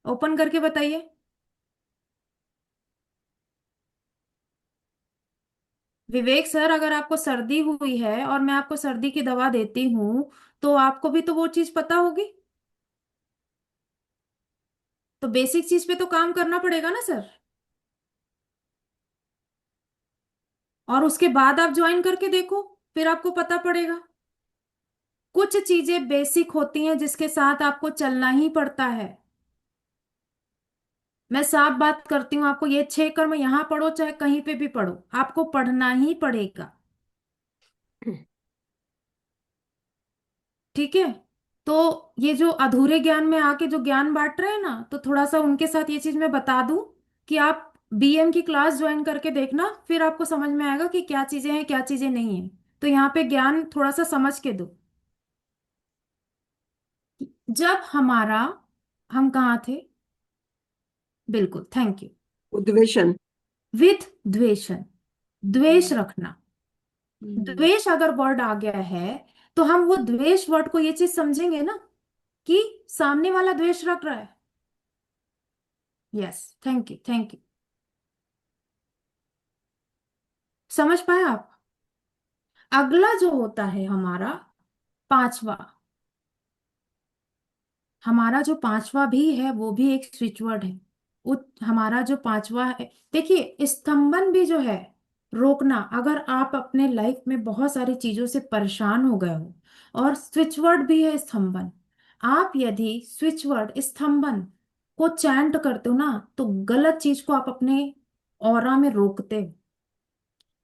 ओपन करके बताइए। विवेक सर, अगर आपको सर्दी हुई है और मैं आपको सर्दी की दवा देती हूं तो आपको भी तो वो चीज पता होगी। तो बेसिक चीज पे तो काम करना पड़ेगा ना सर। और उसके बाद आप ज्वाइन करके देखो, फिर आपको पता पड़ेगा। कुछ चीजें बेसिक होती हैं जिसके साथ आपको चलना ही पड़ता है। मैं साफ बात करती हूँ आपको, ये 6 कर्म यहां पढ़ो चाहे कहीं पे भी पढ़ो, आपको पढ़ना ही पड़ेगा। ठीक है? तो ये जो अधूरे ज्ञान में आके जो ज्ञान बांट रहे हैं ना, तो थोड़ा सा उनके साथ ये चीज मैं बता दूं कि आप बीएम की क्लास ज्वाइन करके देखना, फिर आपको समझ में आएगा कि क्या चीजें हैं क्या चीजें नहीं है। तो यहाँ पे ज्ञान थोड़ा सा समझ के दो। जब हमारा, हम कहाँ थे? बिल्कुल, थैंक यू। उद्वेशन। विथ द्वेषण, द्वेष हम्म। रखना। द्वेष अगर वर्ड आ गया है तो हम वो द्वेष वर्ड को ये चीज समझेंगे ना कि सामने वाला द्वेष रख रहा है। Yes, thank you thank you. समझ पाए आप? अगला जो होता है हमारा पांचवा, हमारा जो पांचवा भी है वो भी एक स्विच वर्ड है। हमारा जो पांचवा है, देखिए स्तंभन भी जो है, रोकना। अगर आप अपने लाइफ में बहुत सारी चीजों से परेशान हो गए हो और स्विच वर्ड भी है स्तंभन, आप यदि स्विच वर्ड स्तंभन को चैंट करते हो ना तो गलत चीज को आप अपने ऑरा में रोकते हो।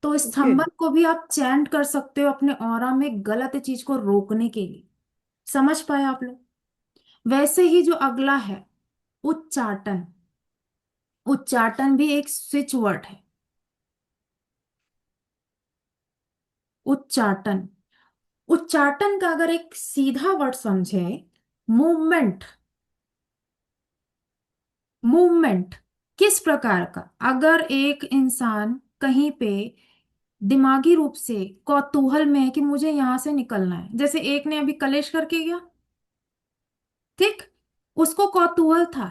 तो ओके। स्तंभन को भी आप चैंट कर सकते हो अपने ऑरा में गलत चीज को रोकने के लिए। समझ पाए आप लोग? वैसे ही जो अगला है उच्चाटन, उच्चाटन भी एक स्विच वर्ड है। उच्चाटन, उच्चाटन का अगर एक सीधा वर्ड समझे, मूवमेंट। मूवमेंट किस प्रकार का? अगर एक इंसान कहीं पे दिमागी रूप से कौतूहल में है कि मुझे यहां से निकलना है, जैसे एक ने अभी कलेश करके गया, ठीक, उसको कौतूहल था,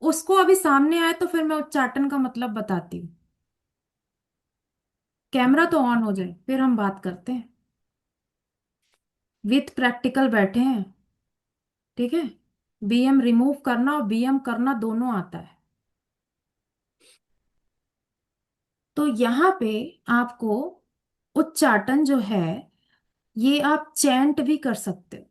उसको अभी सामने आए तो फिर मैं उच्चाटन का मतलब बताती हूँ। कैमरा तो ऑन हो जाए फिर हम बात करते हैं। विथ प्रैक्टिकल बैठे हैं, ठीक है? बीएम रिमूव करना और बीएम करना दोनों आता है। तो यहाँ पे आपको उच्चाटन जो है ये आप चैंट भी कर सकते हो,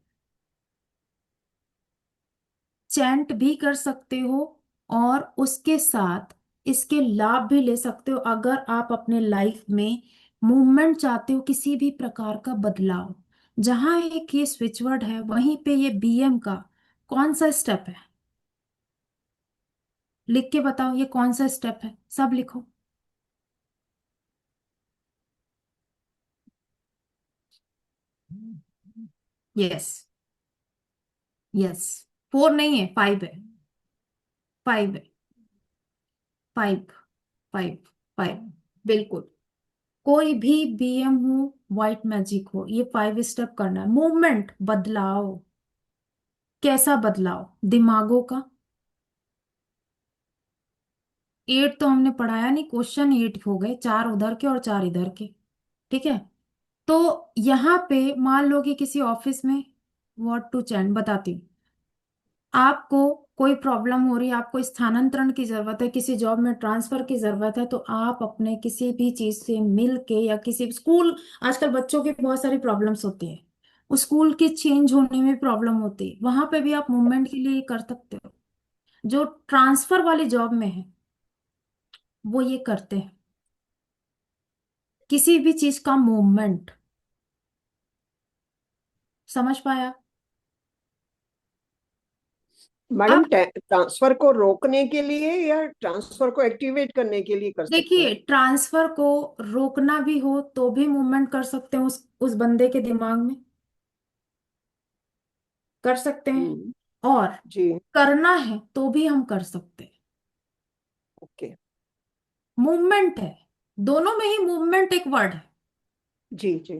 चैंट भी कर सकते हो और उसके साथ इसके लाभ भी ले सकते हो अगर आप अपने लाइफ में मूवमेंट चाहते हो, किसी भी प्रकार का बदलाव। जहां एक ये स्विच वर्ड है वहीं पे ये बीएम का कौन सा स्टेप है? लिख के बताओ ये कौन सा स्टेप है, सब लिखो। Yes, yes. 4 नहीं है, 5 है। 5 है, 5, 5, 5। बिल्कुल। कोई भी बीएम हो, व्हाइट मैजिक हो, ये 5 स्टेप करना है। मूवमेंट, बदलाव। कैसा बदलाव? दिमागों का। 8 तो हमने पढ़ाया नहीं, क्वेश्चन 8 हो गए, 4 उधर के और 4 इधर के। ठीक है? तो यहाँ पे मान लो कि किसी ऑफिस में, व्हाट टू चैंट बताती हूँ। आपको कोई प्रॉब्लम हो रही है, आपको स्थानांतरण की जरूरत है, किसी जॉब में ट्रांसफर की जरूरत है, तो आप अपने किसी भी चीज से मिल के या किसी स्कूल, आजकल बच्चों की बहुत सारी प्रॉब्लम्स होती है, उस स्कूल की चेंज होने में प्रॉब्लम होती है, वहां पे भी आप मूवमेंट के लिए कर सकते हो। जो ट्रांसफर वाली जॉब में है वो ये करते हैं, किसी भी चीज का मूवमेंट। समझ पाया? मैडम अब ट्रांसफर को रोकने के लिए या ट्रांसफर को एक्टिवेट करने के लिए कर सकते देखिए, हैं? ट्रांसफर को रोकना भी हो तो भी मूवमेंट कर सकते हैं, उस बंदे के दिमाग में कर सकते हैं, और जी। करना है तो भी हम कर सकते हैं। ओके। मूवमेंट है, दोनों में ही मूवमेंट एक वर्ड है। जी जी।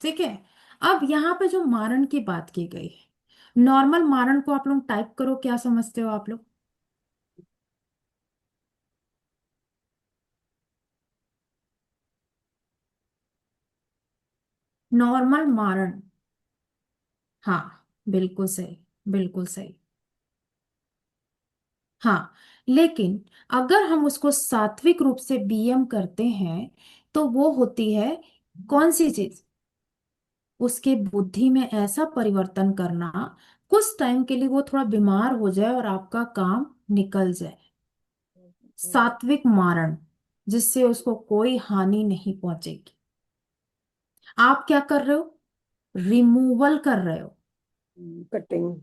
ठीक है। अब यहाँ पे जो मारण की बात की गई है, नॉर्मल मारण को आप लोग टाइप करो, क्या समझते हो आप लोग? नॉर्मल मारण, हाँ, बिल्कुल सही, बिल्कुल सही। हाँ, लेकिन अगर हम उसको सात्विक रूप से बीएम करते हैं तो वो होती है कौन सी चीज? उसके बुद्धि में ऐसा परिवर्तन करना, कुछ टाइम के लिए वो थोड़ा बीमार हो जाए और आपका काम निकल जाए। सात्विक मारण, जिससे उसको कोई हानि नहीं पहुंचेगी। आप क्या कर रहे हो? रिमूवल कर रहे हो। कटिंग।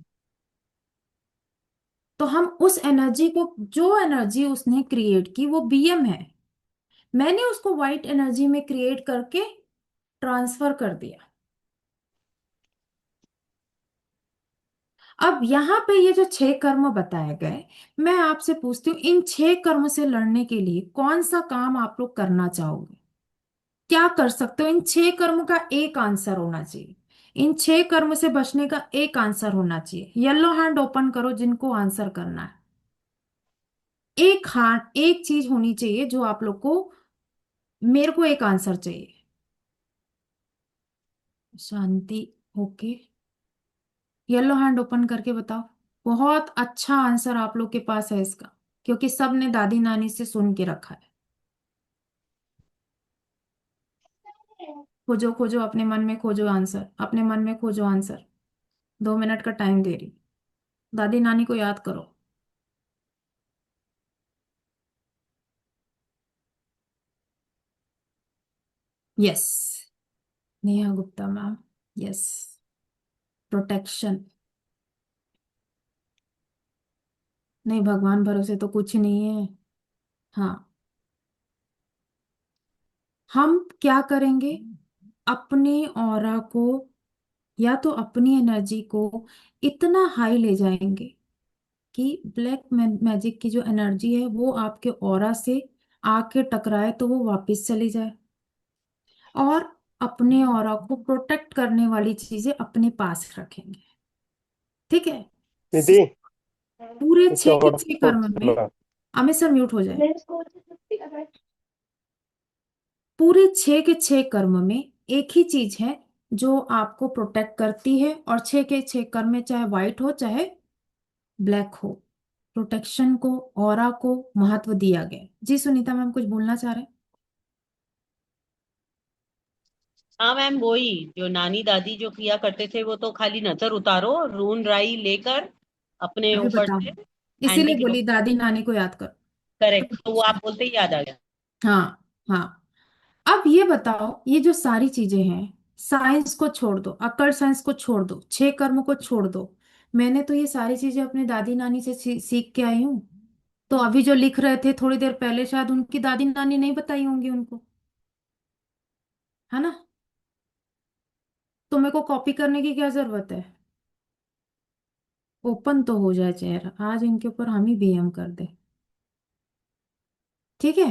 तो हम उस एनर्जी को, जो एनर्जी उसने क्रिएट की वो बीएम है, मैंने उसको वाइट एनर्जी में क्रिएट करके ट्रांसफर कर दिया। अब यहाँ पे ये जो 6 कर्म बताए गए, मैं आपसे पूछती हूँ, इन 6 कर्म से लड़ने के लिए कौन सा काम आप लोग करना चाहोगे? क्या कर सकते हो? इन 6 कर्म का एक आंसर होना चाहिए, इन 6 कर्म से बचने का एक आंसर होना चाहिए। येलो हैंड ओपन करो जिनको आंसर करना है। एक हाथ, एक चीज होनी चाहिए जो आप लोग को, मेरे को एक आंसर चाहिए। शांति, ओके, येलो हैंड ओपन करके बताओ। बहुत अच्छा आंसर आप लोग के पास है इसका, क्योंकि सब ने दादी नानी से सुन के रखा है। खोजो खोजो, अपने मन में खोजो आंसर, अपने मन में खोजो आंसर। 2 मिनट का टाइम दे रही, दादी नानी को याद करो। Yes, Neha Gupta ma'am, yes, protection. नहीं, भगवान भरोसे तो कुछ नहीं है। हाँ, हम क्या करेंगे? अपने ऑरा को, या तो अपनी एनर्जी को इतना हाई ले जाएंगे कि ब्लैक मैजिक की जो एनर्जी है वो आपके ऑरा से आके टकराए तो वो वापस चली जाए, और अपने ऑरा को प्रोटेक्ट करने वाली चीजें अपने पास रखेंगे। ठीक है। निधि पूरे इसका 6 के 6 कर्म हॉटस्पॉट में, चला। अमित सर म्यूट हो जाए। पूरे 6 के 6 कर्म में एक ही चीज है जो आपको प्रोटेक्ट करती है, और 6 के 6 कर्म में चाहे व्हाइट हो चाहे ब्लैक हो, प्रोटेक्शन को, ऑरा को महत्व दिया गया है। जी सुनीता मैम, कुछ बोलना चाह रहे हैं? हाँ मैम, वही जो नानी दादी जो किया करते थे वो तो खाली नजर उतारो, रून राई लेकर अपने अभी ऊपर बताओ, से इसीलिए हैंडी के बोली ऊपर। दादी नानी को याद करो। करेक्ट, तो वो आप बोलते ही याद आ गया। हाँ, हाँ। अब ये बताओ, ये जो सारी चीजें हैं, साइंस को छोड़ दो, अकड़ साइंस को छोड़ दो, 6 कर्म को छोड़ दो, मैंने तो ये सारी चीजें अपने दादी नानी से सीख के आई हूँ। तो अभी जो लिख रहे थे थोड़ी देर पहले, शायद उनकी दादी नानी नहीं बताई होंगी उनको, है ना? तो मेरे को कॉपी करने की क्या जरूरत है? ओपन तो हो जाए चेहरा, आज इनके ऊपर हम ही बीएम कर दे। ठीक है।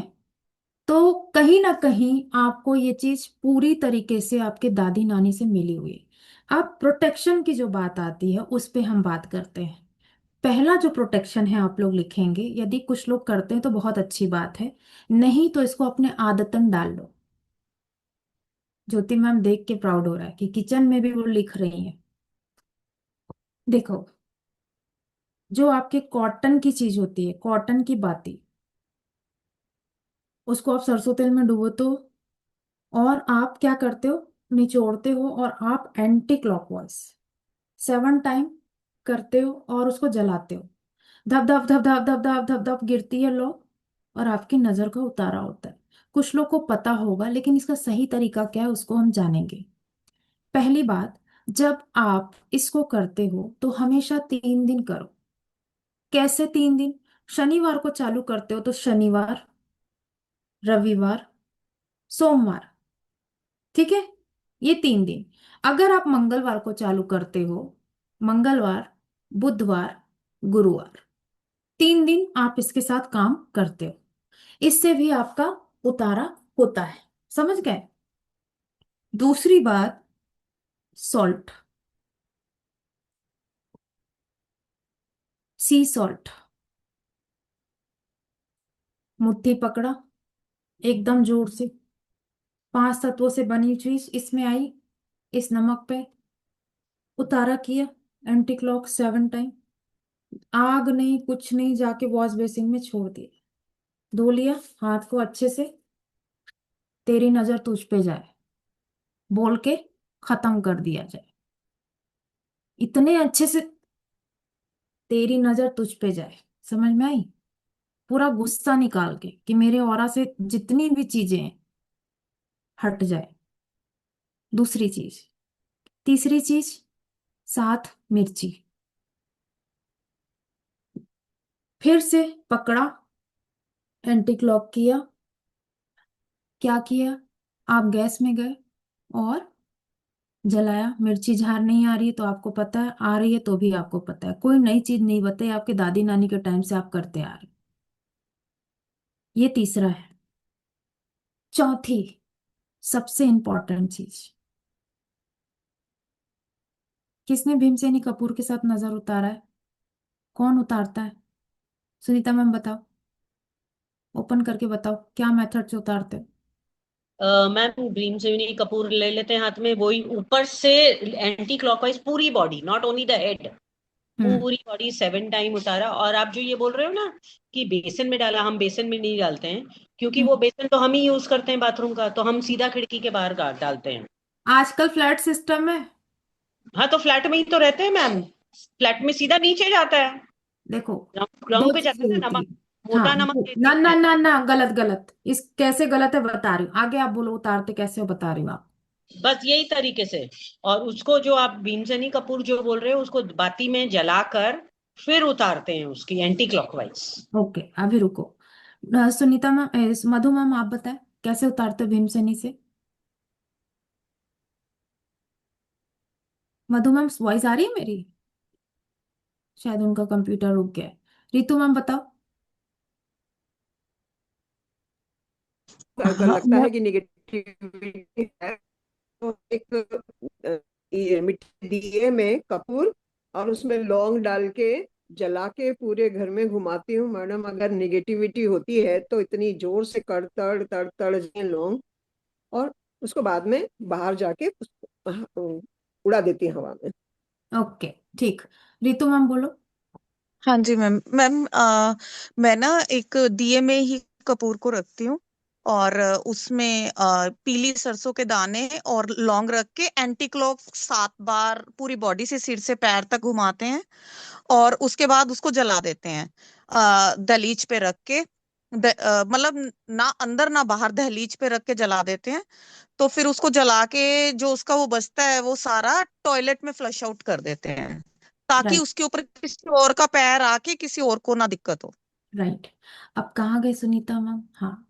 तो कहीं ना कहीं आपको ये चीज पूरी तरीके से आपके दादी नानी से मिली हुई है। अब प्रोटेक्शन की जो बात आती है उस पे हम बात करते हैं। पहला जो प्रोटेक्शन है आप लोग लिखेंगे, यदि कुछ लोग करते हैं तो बहुत अच्छी बात है, नहीं तो इसको अपने आदतन डाल लो। ज्योति मैम देख के प्राउड हो रहा है कि किचन में भी वो लिख रही हैं। देखो, जो आपके कॉटन की चीज होती है, कॉटन की बाती, उसको आप सरसों तेल में डुबो तो, और आप क्या करते हो? निचोड़ते हो और आप एंटी क्लॉकवाइज 7 टाइम करते हो और उसको जलाते हो। धप धप धप धप धप धप धप धप गिरती है लो, और आपकी नजर का उतारा होता है। कुछ लोग को पता होगा, लेकिन इसका सही तरीका क्या है उसको हम जानेंगे। पहली बात, जब आप इसको करते हो तो हमेशा 3 दिन करो। कैसे 3 दिन? शनिवार को चालू करते हो तो शनिवार, रविवार, सोमवार, ठीक है, ये 3 दिन। अगर आप मंगलवार को चालू करते हो, मंगलवार, बुधवार, गुरुवार, 3 दिन आप इसके साथ काम करते हो, इससे भी आपका उतारा होता है। समझ गए? दूसरी बात, सॉल्ट, सी सॉल्ट, मुट्ठी पकड़ा एकदम जोर से, 5 तत्वों से बनी चीज इसमें आई, इस नमक पे उतारा किया, एंटी क्लॉक 7 टाइम, आग नहीं कुछ नहीं, जाके वॉश बेसिन में छोड़ दिया, धो लिया हाथ को अच्छे से, तेरी नजर तुझ पे जाए बोल के खत्म कर दिया जाए, इतने अच्छे से तेरी नजर तुझ पे जाए, समझ में आई? पूरा गुस्सा निकाल के कि मेरे ऑरा से जितनी भी चीजें हैं हट जाए। दूसरी चीज। तीसरी चीज, 7 मिर्ची, फिर से पकड़ा, एंटी क्लॉक किया, क्या किया, आप गैस में गए और जलाया, मिर्ची झार नहीं आ रही है तो आपको पता है, आ रही है तो भी आपको पता है, कोई नई चीज नहीं बताई, आपके दादी नानी के टाइम से आप करते आ रहे। ये तीसरा है। चौथी सबसे इंपॉर्टेंट चीज, किसने भीमसेनी कपूर के साथ नजर उतारा है? कौन उतारता है? सुनीता मैम बताओ, ओपन करके बताओ क्या मेथड से उतारते हो? मैम भीमसेनी कपूर ले लेते हैं हाथ में, वही ऊपर से एंटी क्लॉकवाइज पूरी body, not only the head, पूरी बॉडी 7 टाइम उतारा। और आप जो ये बोल रहे हो ना कि बेसन में डाला, हम बेसन में नहीं डालते हैं, क्योंकि वो बेसन तो हम ही यूज करते हैं बाथरूम का, तो हम सीधा खिड़की के बाहर डालते हैं। आजकल फ्लैट सिस्टम है। हाँ तो फ्लैट में ही तो रहते हैं मैम, फ्लैट में सीधा नीचे जाता है, देखो, ग्राउंड दो पे जाता चीजें है ना होती नमक, है। मोटा हाँ, नमक ना देते ना हैं। ना ना, गलत गलत, इस कैसे गलत है बता रही हूँ, आगे आप बोलो उतारते कैसे हो, बता रही हूँ आप। बस यही तरीके से। और उसको जो आप भीमसेनी कपूर जो बोल रहे हो, उसको बाती में जलाकर फिर उतारते हैं उसकी एंटी क्लॉकवाइज। ओके, अभी रुको। सुनीता मैम, मधु मैम आप बताएं कैसे उतारते हो भीमसेनी से? मधु मैम वॉइस आ रही है मेरी? शायद उनका कंप्यूटर रुक गया है। रितु मैम बताओ। अगर हाँ, लगता है कि निगेटिविटी है तो एक ये मिट्टी दिए में कपूर और उसमें लौंग डाल के जला के पूरे घर में घुमाती हूँ मैडम। अगर निगेटिविटी होती है तो इतनी जोर से कर तड़ तड़ तड़ जाए लौंग, और उसको बाद में बाहर जाके उड़ा देती हैं हवा में। ओके, ठीक। रितु मैम बोलो। हाँ जी मैम। मैम मैं ना एक दिए में ही कपूर को रखती हूँ, और उसमें पीली सरसों के दाने और लौंग रख के एंटी क्लॉक 7 बार पूरी बॉडी से सिर से पैर तक घुमाते हैं, और उसके बाद उसको जला देते हैं दहलीज पे रख के। मतलब ना अंदर ना बाहर, दहलीज पे रख के जला देते हैं। तो फिर उसको जला के जो उसका वो बचता है वो सारा टॉयलेट में फ्लश आउट कर देते हैं, ताकि राइट, उसके ऊपर किसी और का पैर आके किसी और को ना दिक्कत हो। राइट। अब कहाँ गए सुनीता मैम? हाँ,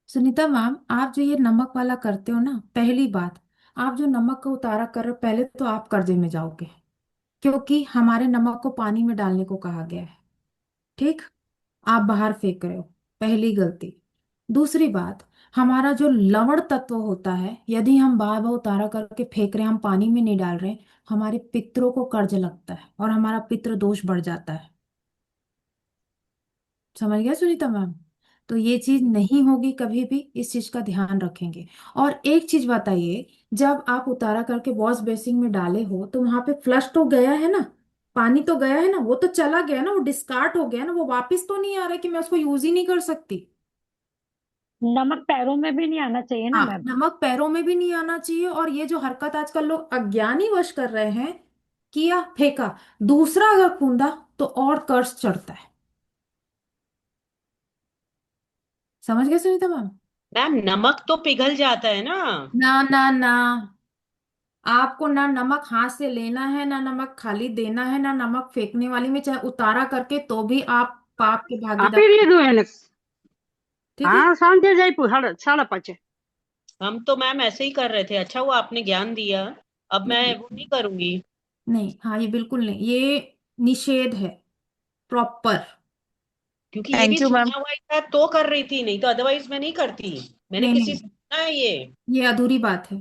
सुनीता मैम, आप जो ये नमक वाला करते हो ना, पहली बात, आप जो नमक का उतारा कर रहे हो, पहले तो आप कर्जे में जाओगे, क्योंकि हमारे नमक को पानी में डालने को कहा गया है, ठीक? आप बाहर फेंक रहे हो, पहली गलती। दूसरी बात, हमारा जो लवण तत्व होता है, यदि हम बार बार उतारा करके फेंक रहे हैं, हम पानी में नहीं डाल रहे हैं, हमारे पितरों को कर्ज लगता है और हमारा पितृ दोष बढ़ जाता है। समझ गया सुनीता मैम? तो ये चीज नहीं होगी कभी भी, इस चीज का ध्यान रखेंगे। और एक चीज बताइए, जब आप उतारा करके वॉश बेसिन में डाले हो तो वहां पे फ्लश तो गया है ना, पानी तो गया है ना, वो तो चला गया ना, वो डिस्कार्ड हो गया ना, वो वापस तो नहीं आ रहा है कि मैं उसको यूज ही नहीं कर सकती। नमक पैरों में भी नहीं आना चाहिए ना हाँ, मैम। नमक पैरों में भी नहीं आना चाहिए। और ये जो हरकत आजकल लोग अज्ञानी वश कर रहे हैं, किया फेंका, दूसरा अगर खूंदा तो और कर्ज चढ़ता है। समझ गए सुनीता मैम? मैम नमक तो पिघल जाता है ना। ना ना ना, आपको ना नमक हाथ से लेना है, ना नमक खाली देना है, ना नमक फेंकने वाली में, चाहे उतारा करके तो भी आप पाप के भागीदार। આપી લીધું એને ठीक है। હા સાંજે જ આપ્યું 5:30. हम तो मैम ऐसे ही कर रहे थे, अच्छा हुआ आपने ज्ञान दिया, अब मैं वो नहीं करूंगी। नहीं, हाँ, ये बिल्कुल नहीं, ये निषेध है प्रॉपर। क्योंकि ये भी थैंक यू मैम। सुना हुआ ही था तो कर रही थी, नहीं तो अदरवाइज मैं नहीं करती। मैंने नहीं किसी नहीं, से सुना है ये। ये अधूरी बात है।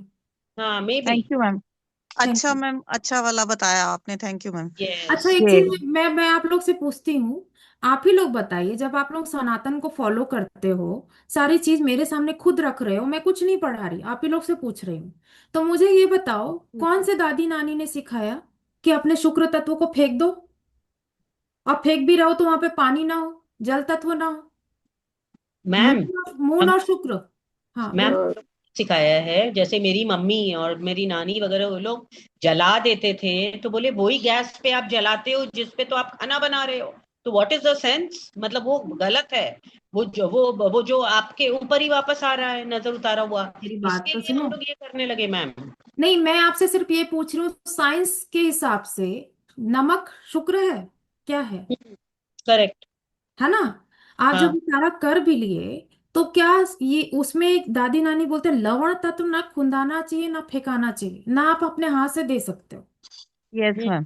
हाँ may be. Thank you ma'am. Thank अच्छा यू। मैम, अच्छा वाला बताया आपने, थैंक यू मैम। अच्छा, यस। एक ये चीज मैं आप लोग से पूछती हूँ। आप ही लोग बताइए, जब आप लोग सनातन को फॉलो करते हो, सारी चीज मेरे सामने खुद रख रहे हो, मैं कुछ नहीं पढ़ा रही, आप ही लोग से पूछ रही हूँ, तो मुझे ये बताओ, कौन से दादी नानी ने सिखाया कि अपने शुक्र तत्व को फेंक दो, और फेंक भी रहो तो वहां पे पानी ना हो, जल तत्व ना हो, मैम मून हम और शुक्र। हाँ मैम बोलो। सिखाया है, जैसे मेरी मम्मी और मेरी नानी वगैरह वो लोग जला देते थे, तो बोले वही गैस पे आप जलाते हो जिस पे तो आप खाना बना रहे हो, तो व्हाट इज द सेंस, मतलब वो गलत है। वो जो आपके ऊपर ही वापस आ रहा है नजर उतारा हुआ, मेरी बात इसके तो लिए हम सुनो। लोग ये करने लगे मैम। नहीं, मैं आपसे सिर्फ ये पूछ रही हूँ, साइंस के हिसाब से नमक शुक्र है, क्या है? करेक्ट। है ना? आप जब हाँ ये सारा कर भी लिए, तो क्या ये उसमें एक दादी नानी बोलते हैं, लवण तत्व ना खुंदाना चाहिए ना फेंकाना चाहिए, ना आप अपने हाथ से दे सकते हो। Yes ma'am.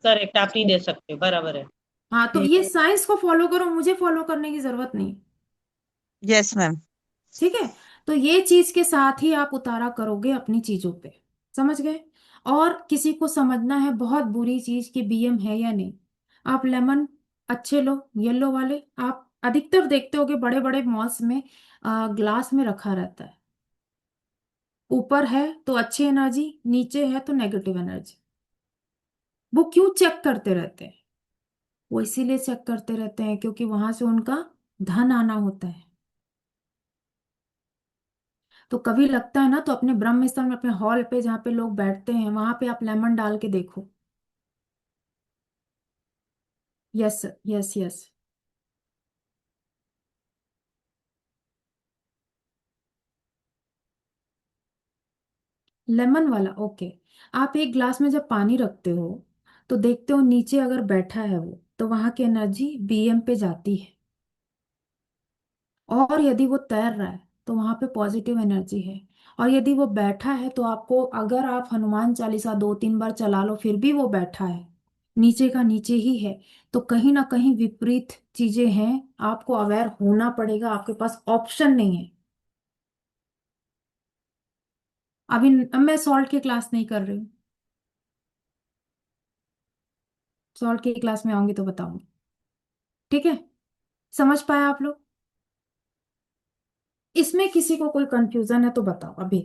करेक्ट, आप नहीं दे सकते, बराबर है। हाँ, तो ये साइंस को फॉलो करो, मुझे फॉलो करने की जरूरत नहीं। Yes ma'am. ठीक है। तो ये चीज के साथ ही आप उतारा करोगे अपनी चीजों पे, समझ गए? और किसी को समझना है बहुत बुरी चीज की बीएम है या नहीं, आप लेमन अच्छे लो, येलो वाले, आप अधिकतर देखते होगे बड़े बड़े मॉल्स में ग्लास में रखा रहता है। ऊपर है तो अच्छी एनर्जी, नीचे है तो नेगेटिव एनर्जी। वो क्यों चेक करते रहते हैं? वो इसीलिए चेक करते रहते हैं क्योंकि वहां से उनका धन आना होता है। तो कभी लगता है ना, तो अपने ब्रह्म स्थान में, अपने हॉल पे जहाँ पे लोग बैठते हैं, वहां पे आप लेमन डाल के देखो। Yes yes yes. लेमन वाला, ओके। आप एक ग्लास में जब पानी रखते हो, तो देखते हो नीचे अगर बैठा है वो, तो वहां की एनर्जी बीएम पे जाती है। और यदि वो तैर रहा है तो वहां पे पॉजिटिव एनर्जी है। और यदि वो बैठा है, तो आपको, अगर आप हनुमान चालीसा 2-3 बार चला लो फिर भी वो बैठा है, नीचे का नीचे ही है, तो कहीं ना कहीं विपरीत चीजें हैं। आपको अवेयर होना पड़ेगा, आपके पास ऑप्शन नहीं है। अभी अब मैं सॉल्ट की क्लास नहीं कर रही हूँ, सॉल्ट की क्लास में आऊंगी तो बताऊंगी। ठीक है? समझ पाए आप लोग? इसमें किसी को कोई कंफ्यूजन है तो बताओ अभी।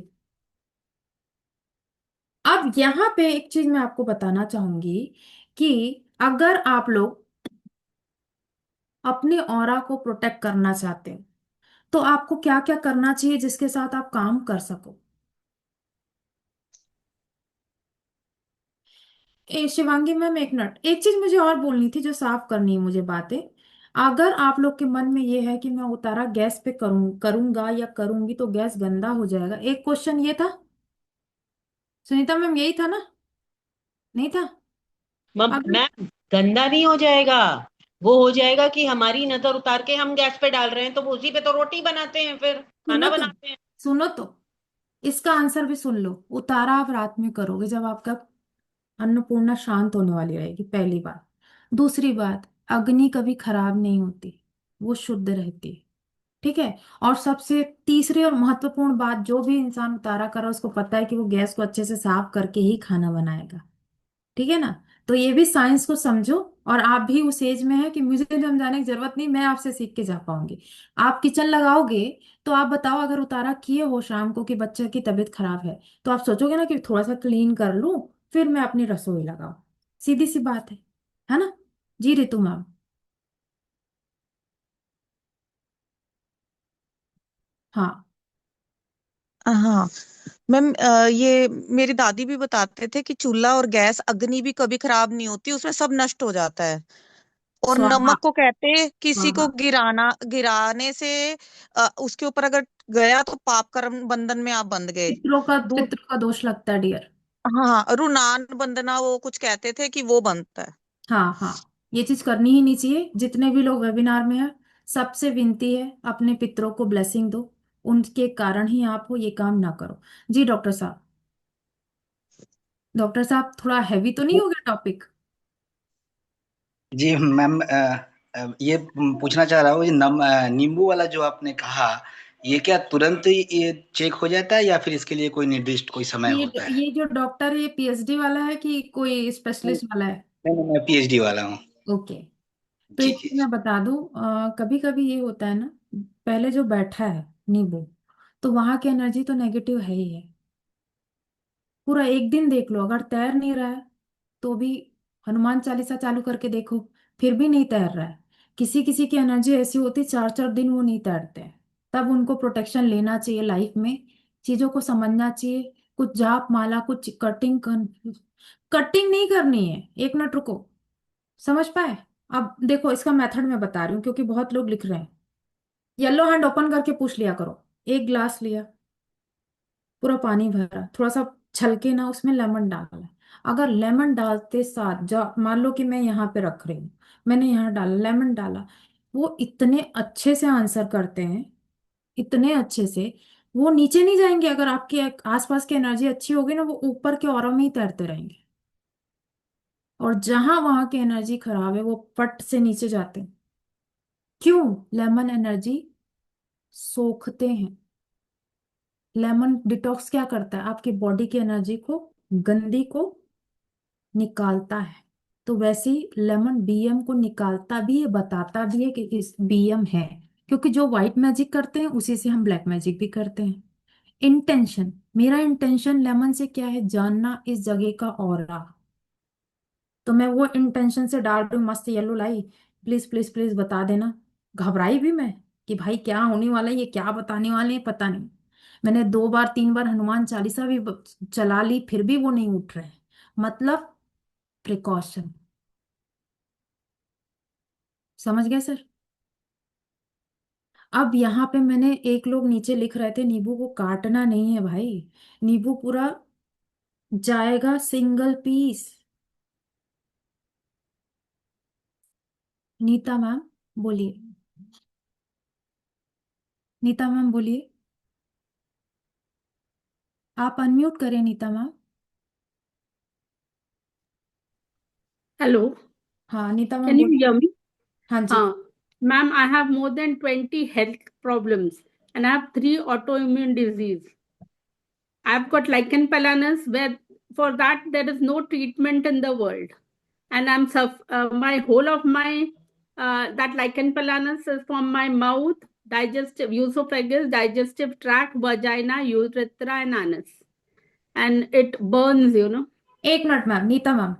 अब यहाँ पे एक चीज मैं आपको बताना चाहूंगी कि अगर आप लोग अपने ऑरा को प्रोटेक्ट करना चाहते हो, तो आपको क्या क्या करना चाहिए जिसके साथ आप काम कर सको। शिवांगी मैम, एक मिनट, एक चीज मुझे और बोलनी थी जो साफ करनी है मुझे बातें। अगर आप लोग के मन में ये है कि मैं उतारा गैस पे करूंगा या करूंगी तो गैस गंदा हो जाएगा, एक क्वेश्चन ये था, सुनीता मैम, यही था ना? नहीं था? अगर मैम गंदा नहीं हो जाएगा, वो हो जाएगा कि हमारी नजर उतार के हम गैस पे डाल रहे हैं, तो उसी पे तो रोटी बनाते हैं, फिर सुनो खाना तो, बनाते हैं। सुनो तो, इसका आंसर भी सुन लो। उतारा आप रात में करोगे जब आपका अन्नपूर्णा शांत होने वाली रहेगी, पहली बात। दूसरी बात, अग्नि कभी खराब नहीं होती, वो शुद्ध रहती है। ठीक है? और सबसे तीसरी और महत्वपूर्ण बात, जो भी इंसान उतारा कर रहा है उसको पता है कि वो गैस को अच्छे से साफ करके ही खाना बनाएगा। ठीक है ना? तो ये भी साइंस को समझो। और आप भी उस एज में है कि मुझे समझाने की जरूरत नहीं, मैं आपसे सीख के जा पाऊंगी। आप किचन लगाओगे, तो आप बताओ, अगर उतारा किए हो शाम को कि बच्चे की तबीयत खराब है, तो आप सोचोगे ना कि थोड़ा सा क्लीन कर लूं, फिर मैं अपनी रसोई लगाऊं। सीधी सी बात है ना? जी रितु मैम। हाँ। हाँ मैम, ये मेरी दादी भी बताते थे कि चूल्हा और गैस अग्नि भी कभी खराब नहीं होती, उसमें सब नष्ट हो जाता है। और स्वाहा। नमक को कहते हैं किसी को स्वाहा। गिराने से उसके ऊपर अगर गया तो पाप कर्म बंधन में आप बंध गए। पितरों का दूध। पितरों का दोष लगता है डियर। हाँ, रुनान बंदना वो कुछ कहते थे कि वो बनता है। हाँ हाँ, ये चीज करनी ही नहीं चाहिए। जितने भी लोग वेबिनार में हैं, सबसे विनती है अपने पितरों को ब्लेसिंग दो। उनके कारण ही आप हो, ये काम ना करो। जी डॉक्टर साहब। डॉक्टर साहब, थोड़ा हैवी तो नहीं हो गया टॉपिक? जी मैम, ये पूछना चाह रहा हूँ, ये नींबू वाला जो आपने कहा, ये क्या तुरंत ही ये चेक हो जाता है या फिर इसके लिए कोई निर्दिष्ट कोई समय होता है? ये जो डॉक्टर है, ये पीएचडी वाला है कि कोई नहीं स्पेशलिस्ट वाला है? नहीं, मैं पीएचडी वाला हूँ। ओके। तो जी एक जी। चीज मैं बता दूं, कभी कभी ये होता है ना, पहले जो बैठा है नींबू, तो वहां की एनर्जी तो नेगेटिव है ही है। पूरा एक दिन देख लो, अगर तैर नहीं रहा है तो भी हनुमान चालीसा चालू करके देखो, फिर भी नहीं तैर रहा है। किसी किसी की एनर्जी ऐसी होती, 4 4 दिन वो नहीं तैरते हैं। तब उनको प्रोटेक्शन लेना चाहिए लाइफ में। चीजों को समझना चाहिए। कुछ जाप माला, कुछ कटिंग कटिंग नहीं करनी है। एक मिनट रुको, समझ पाए? अब देखो, इसका मेथड मैं बता रही हूँ क्योंकि बहुत लोग लिख रहे हैं। येलो हैंड ओपन करके पूछ लिया करो। एक ग्लास लिया, पूरा पानी भरा, थोड़ा सा छलके ना उसमें लेमन डाला। अगर लेमन डालते साथ, जो मान लो कि मैं यहाँ पे रख रही हूँ, मैंने यहाँ डाला, लेमन डाला, वो इतने अच्छे से आंसर करते हैं, इतने अच्छे से। वो नीचे नहीं जाएंगे। अगर आपके आसपास की एनर्जी अच्छी होगी ना, वो ऊपर के ऑरा में ही तैरते रहेंगे। और जहां वहां की एनर्जी खराब है, वो फट से नीचे जाते हैं। क्यों? लेमन एनर्जी सोखते हैं। लेमन डिटॉक्स क्या करता है? आपकी बॉडी की एनर्जी को, गंदी को निकालता है। तो वैसे ही लेमन बीएम को निकालता भी है, बताता भी है कि इस बीएम है। क्योंकि जो व्हाइट मैजिक करते हैं, उसी से हम ब्लैक मैजिक भी करते हैं। इंटेंशन, मेरा इंटेंशन लेमन से क्या है? जानना इस जगह का ऑरा। तो मैं वो इंटेंशन से डाल रही हूँ, मस्त yellow lie, please please please बता देना। घबराई भी मैं कि भाई क्या होने वाला है, ये क्या बताने वाले हैं, पता नहीं। मैंने 2 बार 3 बार हनुमान चालीसा भी चला ली, फिर भी वो नहीं उठ रहे। मतलब प्रिकॉशन। समझ गए सर? अब यहाँ पे मैंने, एक लोग नीचे लिख रहे थे नींबू को काटना नहीं है भाई, नींबू पूरा जाएगा सिंगल पीस। नीता मैम बोलिए। नीता मैम बोलिए। आप अनम्यूट करें नीता मैम। Hello, हाँ नीता मैम can you बोलिए। hear me? हाँ जी। Ma'am, I have more than 20 health problems and I have 3 autoimmune disease. I've got lichen planus where for that there is no treatment in the world. And my whole of my that lichen planus is from my mouth, digestive, esophagus, digestive tract, vagina, urethra and anus. And it burns. एक मिनट मैम, नीता मैम,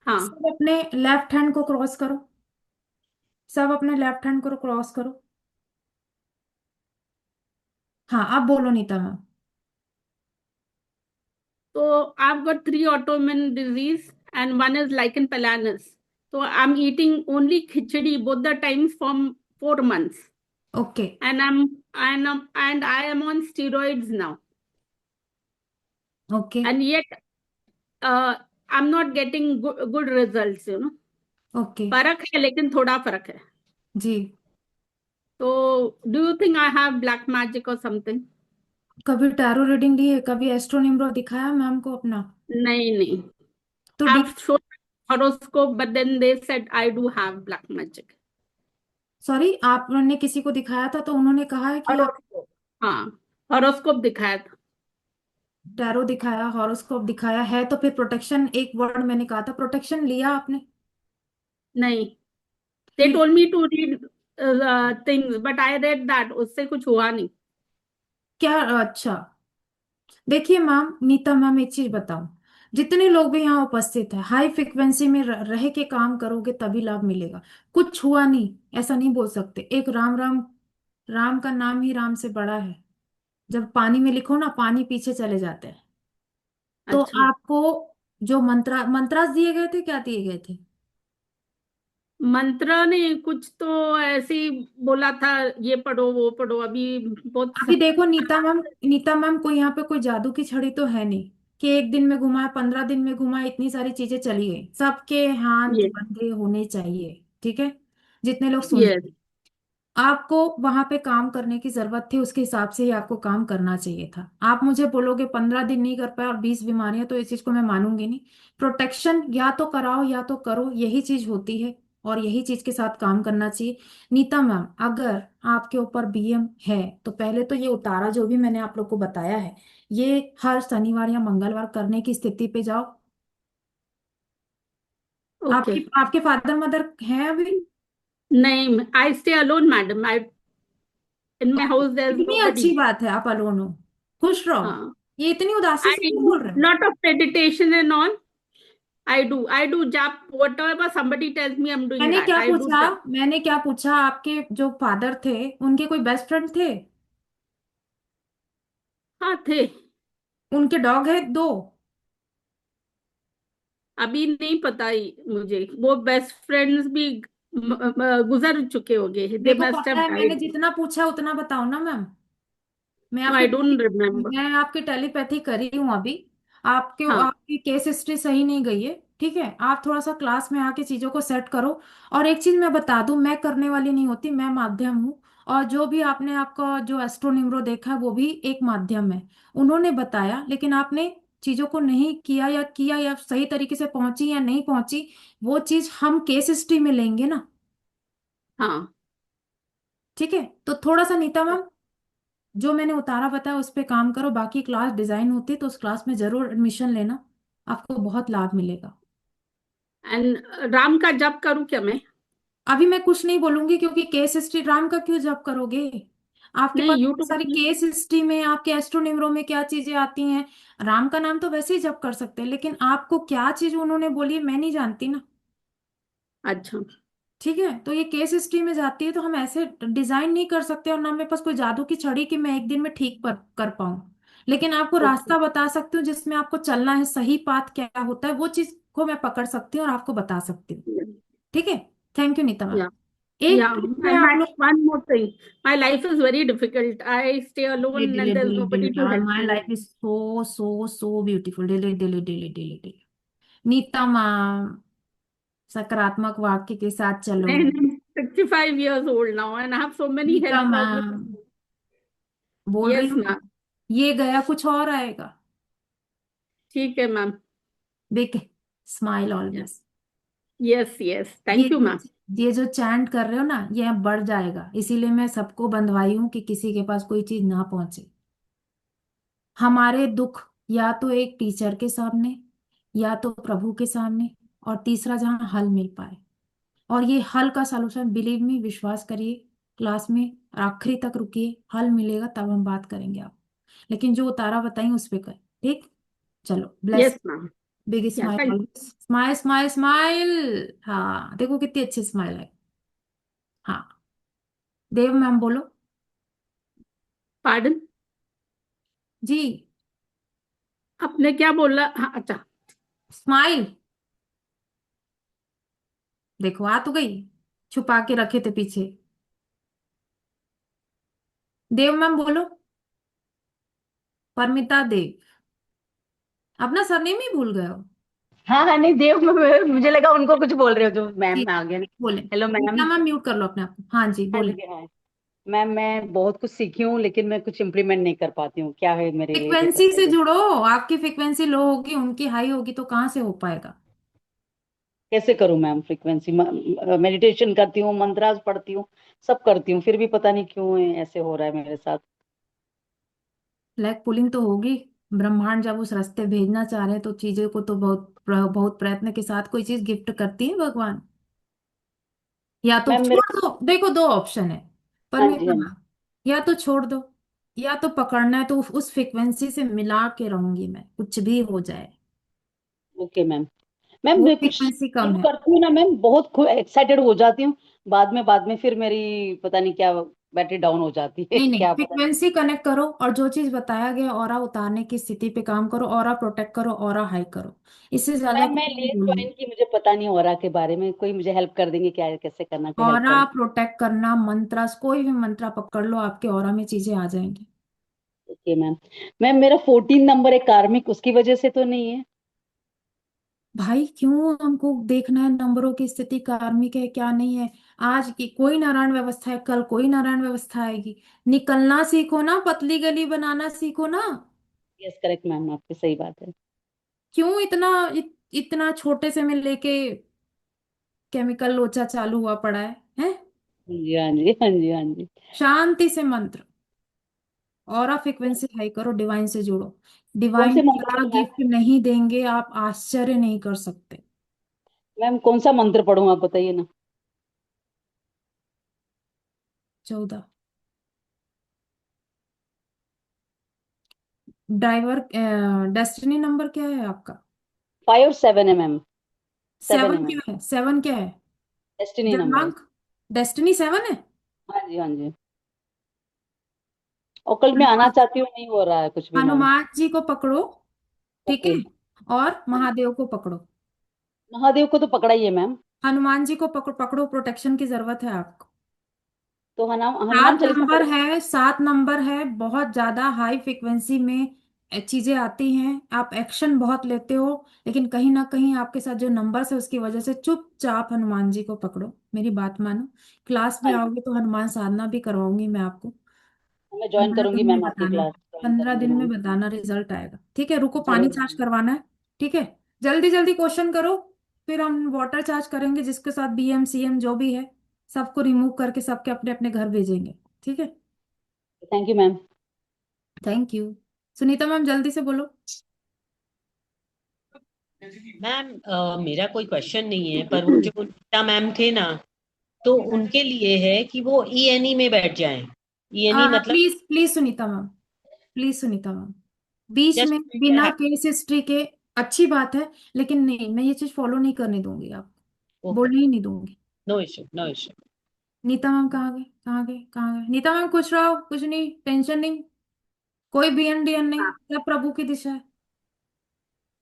हाँ सब अपने लेफ्ट हैंड को क्रॉस करो। सब अपने लेफ्ट हैंड को क्रॉस करो। हाँ, अब बोलो Neeta ma'am. So I've got 3 autoimmune disease and one is lichen planus. So I'm eating only khichdi both the times from 4 months. Okay. And I am on steroids now. Okay. And yet I'm not getting good results. Okay. फर्क है लेकिन थोड़ा फर्क है. जी। So do you think I have black magic or something? कभी टैरो रीडिंग ली है? कभी एस्ट्रो निम्रो दिखाया मैम को अपना? नहीं. तो I've shown horoscope but then they said I do have black magic. Sorry, आपने किसी को दिखाया था तो उन्होंने कहा है कि आप हाँ, हॉरोस्कोप दिखाया था. टैरो दिखाया, हॉरोस्कोप दिखाया है, तो फिर प्रोटेक्शन, एक वर्ड मैंने कहा था, प्रोटेक्शन लिया आपने? नहीं. They told me to read things, but I read that. उससे कुछ हुआ नहीं. क्या? अच्छा, देखिए मैम, नीता मैम, एक चीज बताओ। जितने लोग भी यहाँ उपस्थित है, हाई फ्रिक्वेंसी में रह के काम करोगे तभी लाभ मिलेगा। कुछ हुआ नहीं ऐसा नहीं बोल सकते। एक राम राम, राम का नाम ही राम से बड़ा है। जब पानी में लिखो ना, पानी पीछे चले जाते हैं। तो अच्छा. आपको जो मंत्रास दिए गए थे, क्या दिए गए थे? मंत्र ने कुछ तो ऐसे ही बोला था, ये पढ़ो वो पढ़ो. अभी बहुत अभी देखो नीता मैम, नीता मैम, कोई यहाँ पे कोई जादू की छड़ी तो है नहीं कि 1 दिन में घुमाए, 15 दिन में घुमाए, इतनी सारी चीजें चली गई। सबके हाथ Yes. बंधे होने चाहिए, ठीक है, जितने लोग सुन Yes. रहे हैं। आपको वहां पे काम करने की जरूरत थी, उसके हिसाब से ही आपको काम करना चाहिए था। आप मुझे बोलोगे 15 दिन नहीं कर पाए और 20 बीमारियां, तो इस चीज को मैं मानूंगी नहीं। प्रोटेक्शन या तो कराओ या तो करो, यही चीज होती है और यही चीज के साथ काम करना चाहिए। नीता मैम, अगर आपके ऊपर बीएम है तो पहले तो ये उतारा जो भी मैंने आप लोग को बताया है, ये हर शनिवार या मंगलवार करने की स्थिति पे जाओ। Okay. आपके फादर मदर हैं अभी? नहीं, I stay alone, madam. In my तो house there's कितनी अच्छी nobody. बात है, आप अलोन हो, खुश रहो। हाँ. ये इतनी उदासी I से क्यों do बोल रहे हो? lot of meditation and all. I do jap. Whatever somebody tells me, I'm doing मैंने that. क्या I do पूछा jap. मैंने क्या पूछा, आपके जो फादर थे उनके कोई बेस्ट फ्रेंड थे? हाँ थे. उनके डॉग है 2? अभी नहीं पता ही मुझे. वो बेस्ट फ्रेंड्स भी गुजर चुके होंगे. They देखो must पता have है, मैंने died. जितना पूछा उतना बताओ ना मैम। मैं No, आपकी I don't remember. मैं आपकी टेलीपैथी करी हूँ अभी। हाँ. आपकी केस हिस्ट्री सही नहीं गई है, ठीक है, आप थोड़ा सा क्लास में आके चीजों को सेट करो। और एक चीज मैं बता दूं, मैं करने वाली नहीं होती, मैं माध्यम हूँ। और जो भी आपने आपका जो एस्ट्रोनिम्रो देखा है वो भी एक माध्यम है। उन्होंने बताया, लेकिन आपने चीजों को नहीं किया या सही तरीके से पहुंची या नहीं पहुंची, वो चीज हम केस हिस्ट्री में लेंगे ना। हाँ. ठीक है, तो थोड़ा सा नीता मैम, जो मैंने उतारा बताया उस पे काम करो। बाकी क्लास डिजाइन होती है तो उस क्लास में जरूर एडमिशन लेना, आपको बहुत लाभ मिलेगा। एंड राम का जप करूं क्या मैं? अभी मैं कुछ नहीं बोलूंगी, क्योंकि केस हिस्ट्री राम का क्यों जप करोगे? आपके नहीं, पास बहुत यूट्यूब सारी में. केस हिस्ट्री में आपके एस्ट्रोनिमरो में क्या चीजें आती हैं। राम का नाम तो वैसे ही जप कर सकते हैं, लेकिन आपको क्या चीज उन्होंने बोली है मैं नहीं जानती ना। अच्छा. ठीक है, तो ये केस हिस्ट्री में जाती है, तो हम ऐसे डिजाइन नहीं कर सकते, और ना मेरे पास कोई जादू की छड़ी कि मैं 1 दिन में ठीक कर पाऊं। लेकिन आपको ओके. रास्ता बता सकती हूँ जिसमें आपको चलना है, सही पाथ क्या होता है वो चीज को मैं पकड़ सकती हूँ और आपको बता सकती हूँ। ठीक है, थैंक यू नीता मैम। या एक Yeah, ट्रिप में and आप my, लोग one more thing. My life is very difficult. I stay alone and there's nobody to help my me. Life is so so so beautiful, daily daily daily daily daily. Neeta ma'am, सकारात्मक वाक्य के साथ चलो। And I'm 65 years old now and I have so many Neeta health ma'am, problems. बोल रही Yes, हूँ ना, ma'am. ये गया कुछ और आएगा। ठीक है, ma'am. Big smile always. Yes, yes. ये Thank you, ma'am. ये जो चैंट कर रहे हो ना, ये अब बढ़ जाएगा, इसीलिए मैं सबको बंधवाई हूँ कि किसी के पास कोई चीज ना पहुंचे। हमारे दुख या तो एक टीचर के सामने या तो प्रभु के सामने, और तीसरा जहां हल मिल पाए। और ये हल का सॉल्यूशन, बिलीव मी, विश्वास करिए, क्लास में आखिरी तक रुकिए, हल मिलेगा तब हम बात करेंगे आप। लेकिन जो उतारा बताई उस पे कर, ठीक। चलो, bless. Yes, ma'am. Big Yeah, thank smile, you. Smile smile smile. हाँ, देखो कितनी अच्छी स्माइल है। हाँ, देव मैम बोलो। Pardon? जी, आपने क्या बोला? हाँ, अच्छा. स्माइल। देखो आ तो गई, छुपा के रखे थे पीछे। देव मैम बोलो। परमिता देव, अपना सरनेम ही भूल गए हो। हाँ हाँ, नहीं देव मुझे लगा उनको कुछ बोल रहे हो जो मैम ठीक, में आ गया। बोले। Hello ma'am. Neeta ma'am mute कर लो अपने आप को। हाँ जी, हाँ बोले। जी हाँ। मैम मैं बहुत कुछ सीखी हूँ लेकिन मैं कुछ इम्प्लीमेंट नहीं कर पाती हूँ, क्या है मेरे लिए फ्रिक्वेंसी दिक्कत से है? जुड़ो। आपकी फ्रिक्वेंसी लो होगी, उनकी हाई होगी, तो कहाँ से हो पाएगा? कैसे करूँ मैम? फ्रीक्वेंसी मेडिटेशन करती हूँ, मंत्रास पढ़ती हूँ, सब करती हूँ, फिर भी पता नहीं क्यों ऐसे हो रहा है मेरे साथ। ब्लैक पुलिंग तो होगी। ब्रह्मांड जब उस रास्ते भेजना चाह रहे हैं तो चीजों को तो बहुत प्रयत्न के साथ कोई चीज गिफ्ट करती है भगवान। या तो मैम मेरे छोड़ दो, देखो 2 ऑप्शन है हाँ जी परमिता हाँ जी। मैम, या तो छोड़ दो या तो पकड़ना है, तो उस फ्रिक्वेंसी से मिला के रहूंगी मैं, कुछ भी हो जाए। Okay ma'am. मैम वो मैं कुछ फ्रिक्वेंसी कम शुरू है। करती हूँ ना मैम, बहुत एक्साइटेड हो जाती हूँ, बाद में फिर मेरी पता नहीं क्या बैटरी डाउन हो जाती है नहीं नहीं, क्या पता। फ्रिक्वेंसी कनेक्ट करो और जो चीज बताया गया ऑरा उतारने की स्थिति पे काम करो, ऑरा प्रोटेक्ट करो, ऑरा हाई करो, इससे ज्यादा मैम मैं कुछ नहीं लेट बोलूंगी। ज्वाइन की, मुझे पता नहीं हो रहा के बारे में, कोई मुझे हेल्प कर देंगे क्या, कैसे करना, कोई हेल्प ऑरा करें? प्रोटेक्ट करना, मंत्र, कोई भी मंत्र पकड़ लो, आपके ऑरा में चीजें आ जाएंगी। Okay ma'am. मैम मेरा 14 नंबर है कार्मिक, उसकी वजह से तो नहीं है? भाई क्यों हमको देखना है नंबरों की स्थिति कार्मिक है क्या नहीं है? आज की कोई नारायण व्यवस्था है, कल कोई नारायण व्यवस्था आएगी। निकलना सीखो ना, पतली गली बनाना सीखो ना। यस करेक्ट मैम, आपकी सही बात है। क्यों इतना इतना छोटे से में लेके केमिकल लोचा चालू हुआ पड़ा है, हैं? जी हाँ जी, हाँ जी, हाँ जी। शांति से मंत्र, ऑरा फ्रिक्वेंसी हाई करो, डिवाइन से जुड़ो। कौन डिवाइन से मंत्र क्या पढ़ूं मैम? गिफ्ट नहीं देंगे आप आश्चर्य नहीं कर सकते। मैम कौन सा मंत्र पढ़ूं, आप बताइए ना। 14। ड्राइवर डेस्टिनी नंबर क्या है आपका? 5 और 7 है मैम। 7 है 7 मैम। क्या है? 7 क्या है? डेस्टिनी नंबर है। जन्मांक डेस्टिनी 7 है। हाँ जी, हाँ जी। और कल मैं आना चाहती हूँ, नहीं हो रहा है कुछ भी मैम। हनुमान जी को पकड़ो, ठीक है, ओके। और महादेव को पकड़ो। महादेव को तो पकड़ा ही है मैम। हनुमान जी को पकड़ो पकड़ो, प्रोटेक्शन की जरूरत है आपको। तो हनुमान सात चालीसा नंबर पढ़। है, 7 नंबर है, बहुत ज्यादा हाई फ्रिक्वेंसी में चीजें आती हैं। आप एक्शन बहुत लेते हो, लेकिन कहीं ना कहीं आपके साथ जो नंबर्स है उसकी वजह से चुपचाप हनुमान जी को पकड़ो। मेरी बात मानो, क्लास में हाँ जी, आओगे तो हनुमान साधना भी करवाऊंगी मैं आपको। मैं ज्वाइन 15 करूंगी दिन में मैम, आपकी बताना, क्लास ज्वाइन 15 दिन करूंगी में मैम। बताना, रिजल्ट आएगा, ठीक है? रुको, पानी जरूर चार्ज मैम। करवाना है, ठीक है? जल्दी जल्दी क्वेश्चन करो, फिर हम वाटर चार्ज करेंगे, जिसके साथ बीएम सीएम जो भी है सबको रिमूव करके सबके अपने अपने घर भेजेंगे, ठीक है? Thank you ma'am. Thank you. Sunita ma'am जल्दी से बोलो। मैम मेरा कोई क्वेश्चन नहीं है, पर वो जो नीता मैम थे ना, तो उनके लिए है कि वो ईएनई में बैठ जाएं। ईएनई मतलब please please Sunita ma'am, please Sunita ma'am, beach just में बिना केस हिस्ट्री के, अच्छी बात है, लेकिन नहीं, मैं ये चीज फॉलो नहीं करने दूंगी, आप ओके, बोलने ही नहीं दूंगी। No issue, no issue. Neeta ma'am कहाँ गए, कहाँ गए, कहाँ गए? नीता मैम खुश रहो, कुछ नहीं, टेंशन नहीं, कोई बीएन डीएन नहीं, सब प्रभु की दिशा है।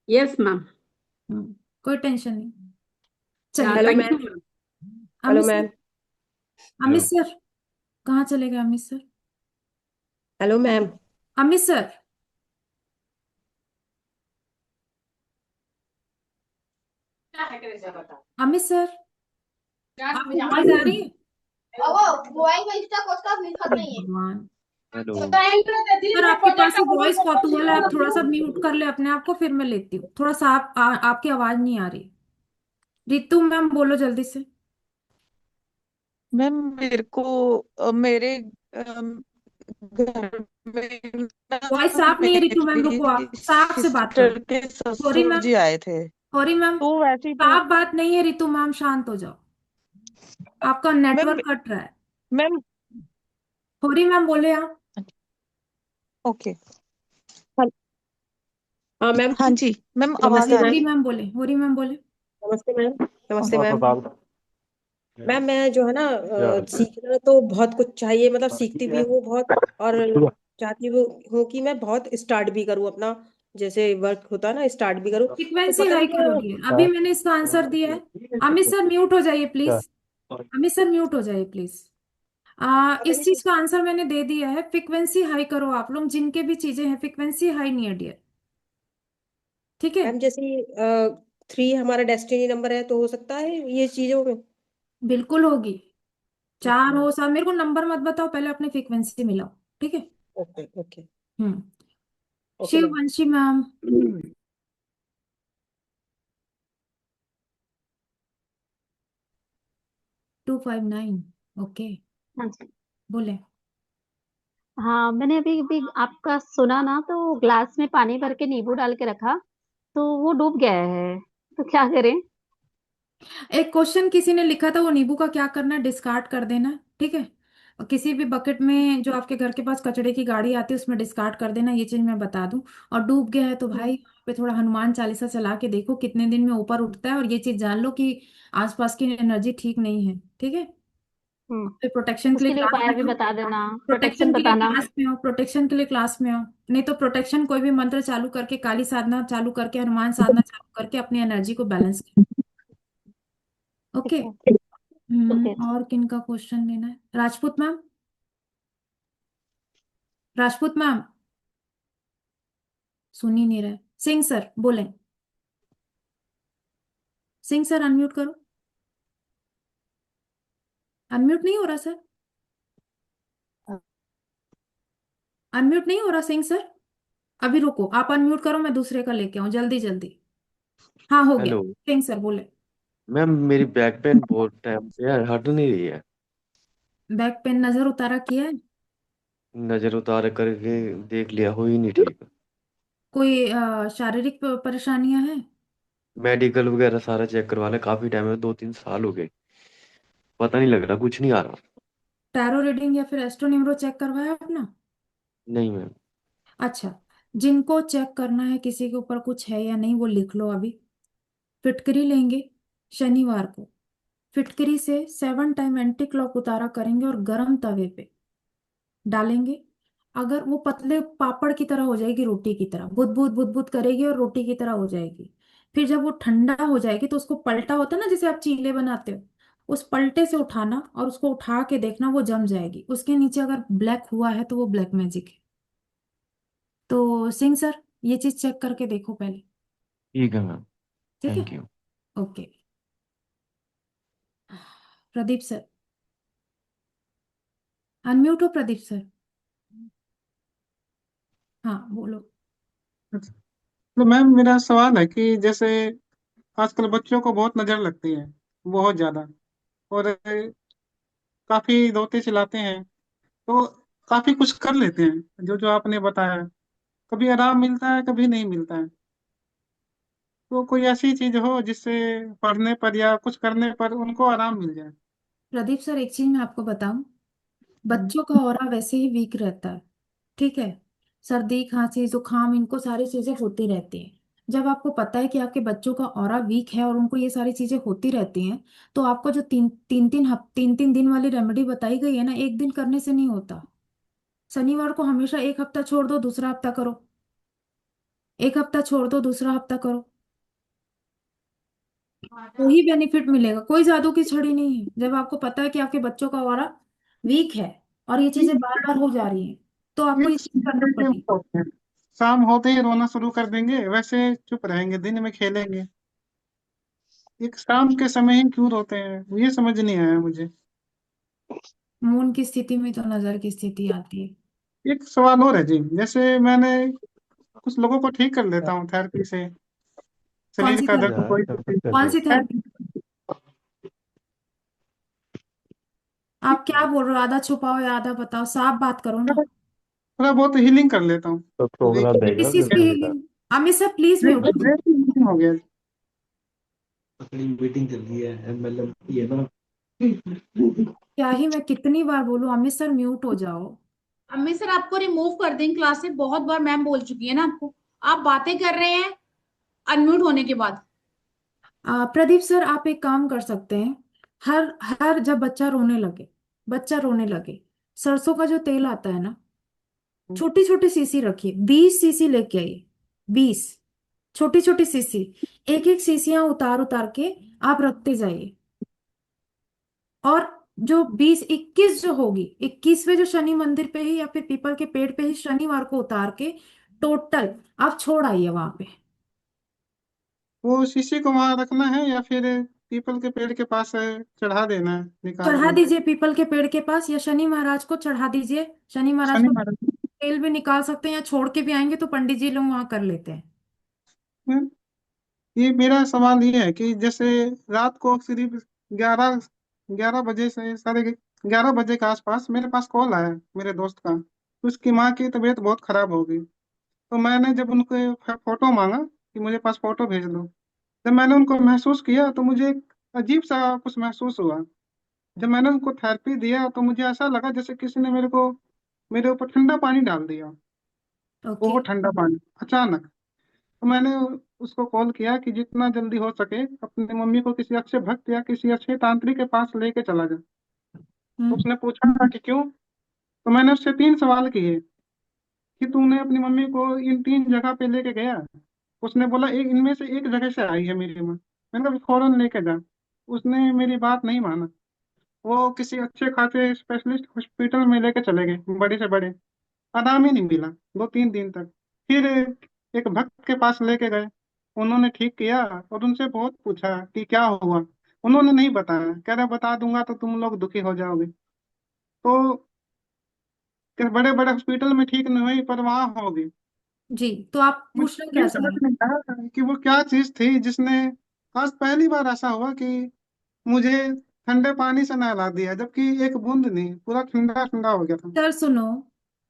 Yes, ma'am. कोई टेंशन नहीं। Yeah, चलिए hello thank ma'am. you, ma'am. Hello Amit sir, ma'am. Amit sir कहाँ चले गए? Amit sir, hello ma'am. Amit sir, Amit sir, आपको आवाज आ रही है? भगवान हेलो। सर, आपके पास ही वॉइस कॉटूअल है, आप थोड़ा सा म्यूट कर ले अपने आप को, फिर मैं लेती हूँ। थोड़ा सा आपकी आवाज नहीं आ रही। रितु मैम बोलो जल्दी से। मैम मेरे को मेरे घर में ना वॉइस साफ नहीं है रितु मैम, रुको, मेरी आप साफ से बात करो। सिस्टर के सॉरी ससुर मैम, जी आए थे, सॉरी मैम, तो वैसे ही साफ बात नहीं है रितु मैम, शांत हो जाओ, आपका मैम। नेटवर्क कट रहा है। मैम सॉरी मैम, बोले आप। ओके। हाँ मैम। हाँ जी मैम, आवाज नमस्ते आ होरी रही मैम। मैम बोले, होरी मैम बोले। नमस्ते मैम। नमस्ते है? मैम। मैम मैं जो है ना सीखना तो बहुत कुछ चाहिए, मतलब सीखती भी हूँ बहुत, और चाहती हूँ कि मैं बहुत स्टार्ट भी करूँ अपना, जैसे वर्क होता है ना, स्टार्ट भी करूँ, तो फ्रीक्वेंसी पता हाई नहीं करो क्या। डियर, अभी मैंने इसका आंसर दिया है। अमित सर म्यूट हो जाइए प्लीज, अमित सर म्यूट हो जाइए प्लीज। पता इस नहीं। चीज का आंसर मैंने दे दिया है, फ्रीक्वेंसी हाई करो आप लोग, जिनके भी चीजें हैं फ्रीक्वेंसी हाई नहीं है डियर, ठीक है? मैम जैसे 3 हमारा डेस्टिनी नंबर है, तो हो सकता है ये चीजों में। बिल्कुल होगी। चार अच्छा। हो, साहब मेरे को नंबर मत बताओ, पहले अपने फ्रीक्वेंसी मिलाओ, ठीक है? Okay okay. हम्म। Okay ma'am. Shivvanshi ma'am, 259, okay, हाँ जी। बोले। हाँ, मैंने अभी अभी आपका सुना ना, तो ग्लास में पानी भर के नींबू डाल के रखा, तो वो डूब गया है, तो क्या करें? एक क्वेश्चन किसी ने लिखा था, वो नींबू का क्या करना है, डिस्कार्ड कर देना, ठीक है? और किसी भी बकेट में जो आपके घर के पास कचड़े की गाड़ी आती है उसमें डिस्कार्ड कर देना, ये चीज मैं बता दूं। और डूब गया है तो भाई वहाँ पे थोड़ा हनुमान चालीसा चला के देखो कितने दिन में ऊपर उठता है, और ये चीज जान लो कि आसपास की एनर्जी ठीक नहीं है, ठीक है? फिर प्रोटेक्शन के लिए उसके लिए क्लास उपाय में भी आओ, बता देना, प्रोटेक्शन प्रोटेक्शन के लिए बताना। क्लास में आओ, प्रोटेक्शन के लिए क्लास में आओ। नहीं तो प्रोटेक्शन कोई भी मंत्र चालू करके, काली साधना चालू करके, हनुमान साधना चालू करके अपनी एनर्जी को बैलेंस करो, ओके? ठीक है, ठीक है। और किन का क्वेश्चन लेना है? राजपूत मैम, राजपूत मैम, सुन ही नहीं रहा है। सिंह सर बोलें। सिंह सर अनम्यूट करो। अनम्यूट नहीं हो रहा सर। अनम्यूट नहीं हो रहा सिंह सर। अभी रुको, आप अनम्यूट करो, मैं दूसरे का लेके आऊं जल्दी जल्दी। हाँ हो गया। हेलो सिंह सर बोले। मैम, मेरी बैक पेन बहुत टाइम से है, हट नहीं रही है। बैक पेन नजर उतारा किया है? नजर उतार करके देख लिया, हो ही नहीं ठीक। कोई शारीरिक परेशानियां हैं? मेडिकल वगैरह सारा चेक करवा लिया, काफी टाइम है, 2-3 साल हो गए, पता नहीं लग रहा, कुछ नहीं आ रहा। टैरो रीडिंग या फिर एस्ट्रोन्यूमरो चेक करवाया अपना? नहीं मैम। अच्छा, जिनको चेक करना है किसी के ऊपर कुछ है या नहीं वो लिख लो अभी। फिटकरी लेंगे शनिवार को, फिटकरी से 7 टाइम एंटी क्लॉक उतारा करेंगे और गर्म तवे पे डालेंगे। अगर वो पतले पापड़ की तरह हो जाएगी, रोटी की तरह बुद बुद करेगी और रोटी की तरह हो जाएगी। फिर जब वो ठंडा हो जाएगी तो उसको पलटा होता है ना, जैसे आप चीले बनाते हो, उस पलटे से उठाना और उसको उठा के देखना, वो जम जाएगी। उसके नीचे अगर ब्लैक हुआ है तो वो ब्लैक मैजिक है। तो सिंह सर ये चीज चेक करके देखो पहले। ठीक है मैम। ठीक है। Thank you. Okay. Pradeep sir unmute हो प्रदीप सर। हाँ बोलो। तो मैम मेरा सवाल है कि जैसे आजकल बच्चों को बहुत नजर लगती है, बहुत ज्यादा, और काफी रोते चिल्लाते हैं, तो काफी कुछ कर लेते हैं जो जो आपने बताया, कभी आराम मिलता है कभी नहीं मिलता है। तो कोई ऐसी चीज हो जिससे पढ़ने पर या कुछ करने पर उनको आराम मिल जाए। प्रदीप सर एक चीज मैं आपको बताऊं, बच्चों का ऑरा वैसे ही वीक रहता है। ठीक है। सर्दी खांसी जुकाम इनको सारी चीजें होती रहती हैं। जब आपको पता है कि आपके बच्चों का ऑरा वीक है और उनको ये सारी चीजें होती रहती हैं, तो आपको जो तीन तीन दिन वाली रेमेडी बताई गई है ना, एक दिन करने से नहीं होता। शनिवार को हमेशा एक हफ्ता छोड़ दो, दूसरा हफ्ता करो। एक हफ्ता छोड़ दो, दूसरा हफ्ता करो। वही बेनिफिट मिलेगा, कोई जादू की छड़ी नहीं है। जब आपको पता है कि आपके बच्चों का ऑरा वीक है और ये चीजें बार बार हो जा रही हैं, तो आपको ये ये चीज करनी पड़ेगी। शाम होते ही रोना शुरू कर देंगे, वैसे चुप रहेंगे, दिन में खेलेंगे, एक शाम के समय ही क्यों रोते हैं, ये समझ नहीं आया मुझे। मून की स्थिति में तो नजर की स्थिति आती है। एक सवाल और है जी, जैसे मैंने कुछ लोगों को ठीक कर लेता हूँ थेरेपी से, कौन शरीर सी का दर्द थेरेपी? कोई कौन सी थेरेपी? आप क्या बोल रहे हो? आधा छुपाओ या आधा बताओ, साफ बात करो ना। थोड़ा बहुत हीलिंग कर लेता हूँ। तो प्रोग्राम देगा किस चीज की healing? Amit sir please mute. Healing हो गया। अपनी मीटिंग चल रही है एमएलएम की है ना। क्या ही मैं कितनी बार बोलूं, अमित सर म्यूट हो जाओ। अमित सर आपको रिमूव कर दें क्लास से, बहुत बार मैम बोल चुकी है ना आपको। आप बातें कर रहे हैं अनम्यूट होने के बाद। प्रदीप सर आप एक काम कर सकते हैं, हर हर जब बच्चा रोने लगे, सरसों का जो तेल आता है ना, छोटी छोटी सीसी रखिए, 20 सीसी लेके आइए। 20 छोटी छोटी सीसी, एक एक सीसियां उतार उतार के आप रखते जाइए। और जो 20-21 जो होगी, 21वें जो शनि मंदिर पे ही या फिर पीपल के पेड़ पे ही शनिवार को उतार के टोटल आप छोड़ आइए वहां पे। वो शीशी को वहां रखना है या फिर पीपल के पेड़ के पास चढ़ा देना है निकाल चढ़ा के। दीजिए पीपल के पेड़ के पास या शनि महाराज को चढ़ा दीजिए। शनि महाराज शनि को महाराज। तेल भी निकाल सकते हैं या छोड़ के भी आएंगे तो पंडित जी लोग वहां कर लेते हैं। में- ये मेरा सवाल ये है कि जैसे रात को करीब 11 11 बजे से 11:30 के आसपास मेरे पास कॉल आया मेरे दोस्त का, उसकी माँ की तबीयत बहुत खराब हो गई। तो मैंने जब उनको फोटो मांगा कि मुझे पास फोटो भेज दो, जब मैंने उनको महसूस किया तो मुझे एक अजीब सा कुछ महसूस हुआ। जब मैंने उनको थेरेपी दिया तो मुझे ऐसा लगा जैसे किसी ने मेरे ऊपर ठंडा पानी डाल दिया, ओके। बहुत ठंडा पानी अचानक। तो मैंने उसको कॉल किया कि जितना जल्दी हो सके अपनी मम्मी को किसी अच्छे भक्त या किसी अच्छे तांत्रिक के पास लेके चला जा। तो उसने पूछा था कि क्यों। तो मैंने उससे 3 सवाल किए कि तूने अपनी मम्मी को इन 3 जगह पे लेके गया। उसने बोला एक इनमें से एक जगह से आई है मेरी माँ। मैंने कहा फौरन लेके जा। उसने मेरी बात नहीं माना, वो किसी अच्छे खासे स्पेशलिस्ट हॉस्पिटल में लेके चले गए, बड़े से बड़े। आराम ही नहीं मिला 2-3 दिन तक। फिर एक भक्त के पास लेके गए, उन्होंने ठीक किया और उनसे बहुत पूछा कि क्या हुआ। उन्होंने नहीं बताया, कह रहे बता दूंगा तो तुम लोग दुखी हो जाओगे। तो बड़े बड़े हॉस्पिटल में ठीक नहीं हुई, पर वहां हो गई। जी, तो आप पूछना मुझे क्या ये चाह समझ रहे हैं? नहीं आया कि वो क्या चीज थी जिसने, आज पहली बार ऐसा हुआ कि मुझे ठंडे पानी से नहला दिया, जबकि एक बूंद नहीं, पूरा ठंडा ठंडा हो गया था। सर सुनो,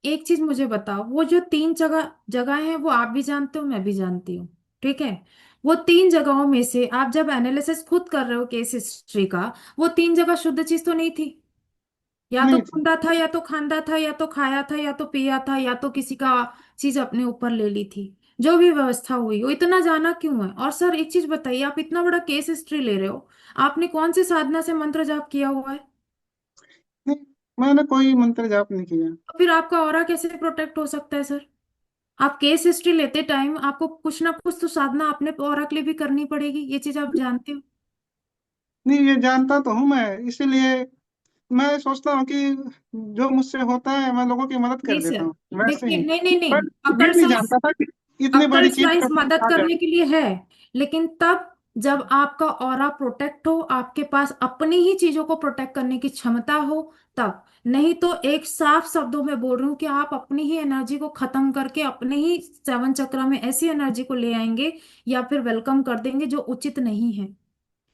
एक चीज मुझे बताओ, वो जो तीन जगह जगह है वो आप भी जानते हो, मैं भी जानती हूँ, ठीक है? वो तीन जगहों में से आप जब एनालिसिस खुद कर रहे हो केस हिस्ट्री का, वो तीन जगह शुद्ध चीज तो नहीं थी। या तो नहीं थी। बूंदा था, या तो खांदा था, या तो खाया था, या तो पिया था, या तो किसी का चीज अपने ऊपर ले ली थी। जो भी व्यवस्था हुई, वो इतना जाना क्यों है? और सर एक चीज बताइए, आप इतना बड़ा केस हिस्ट्री ले रहे हो, आपने कौन सी साधना से मंत्र जाप किया हुआ है? नहीं, मैंने कोई मंत्र जाप नहीं किया। तो फिर आपका ऑरा कैसे प्रोटेक्ट हो सकता है सर? आप केस हिस्ट्री लेते टाइम आपको कुछ ना कुछ तो साधना अपने ऑरा के लिए भी करनी पड़ेगी, ये चीज आप जानते हो। नहीं, ये जानता तो हूँ मैं, इसीलिए मैं सोचता हूँ कि जो मुझसे होता है मैं लोगों की मदद नहीं कर देता सर, हूँ वैसे देखिए, ही। नहीं नहीं पर नहीं, ये अकड़ नहीं साइंस, जानता था कि इतनी अक्कल बड़ी चीज साइंस कभी मदद आ करने जाए। के लिए है, लेकिन तब जब आपका ऑरा प्रोटेक्ट हो, आपके पास अपनी ही चीजों को प्रोटेक्ट करने की क्षमता हो, तब। नहीं तो एक साफ शब्दों में बोल रही हूँ कि आप अपनी ही एनर्जी को खत्म करके अपने ही सेवन चक्र में ऐसी एनर्जी को ले आएंगे या फिर वेलकम कर देंगे जो उचित नहीं है।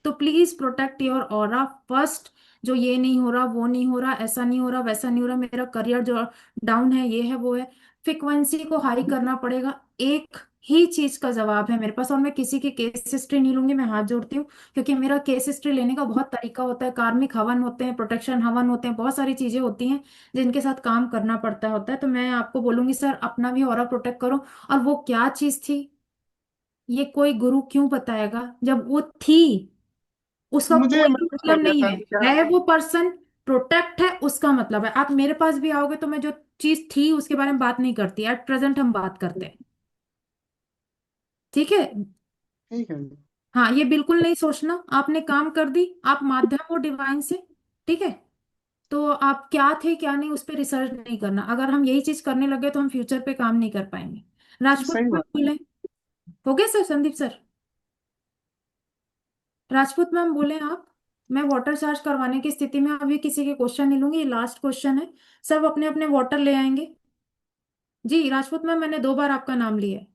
तो please protect your aura first. जो ये नहीं हो रहा, वो नहीं हो रहा, ऐसा नहीं हो रहा, वैसा नहीं हो रहा, मेरा करियर जो डाउन है, ये है वो है, फ्रिक्वेंसी को हाई करना पड़ेगा। एक ही चीज का जवाब है मेरे पास, और मैं किसी की केस हिस्ट्री नहीं लूंगी, मैं हाथ जोड़ती हूँ। क्योंकि मेरा केस हिस्ट्री लेने का बहुत तरीका होता है, कार्मिक हवन होते हैं, प्रोटेक्शन हवन होते हैं, बहुत सारी चीजें होती हैं जिनके साथ काम करना पड़ता होता है। तो मैं आपको बोलूंगी सर, अपना भी ऑरा प्रोटेक्ट करो। और वो क्या चीज थी, ये कोई गुरु क्यों बताएगा जब वो थी? उसका मुझे कोई महसूस हो मतलब गया नहीं था कि क्या। है वो पर्सन प्रोटेक्ट है, उसका मतलब है। आप मेरे पास भी आओगे तो मैं जो चीज थी उसके बारे में बात नहीं करती, एट प्रेजेंट हम बात करते हैं, ठीक है? ठीक है। हाँ, ये बिल्कुल नहीं सोचना, आपने काम कर दी, आप माध्यम हो डिवाइन से, ठीक है? तो आप क्या थे क्या नहीं उस पर रिसर्च नहीं करना। अगर हम यही चीज करने लगे तो हम फ्यूचर पे काम नहीं कर पाएंगे। राजपूत सही मैम बात। बोले, हो गया sir? Sandeep sir, Rajput ma'am बोले आप। मैं वाटर चार्ज करवाने की स्थिति में अभी किसी के क्वेश्चन नहीं लूंगी, ये लास्ट क्वेश्चन है। सब अपने अपने वाटर ले आएंगे। जी राजपूत मैम, मैंने 2 बार आपका नाम लिया है।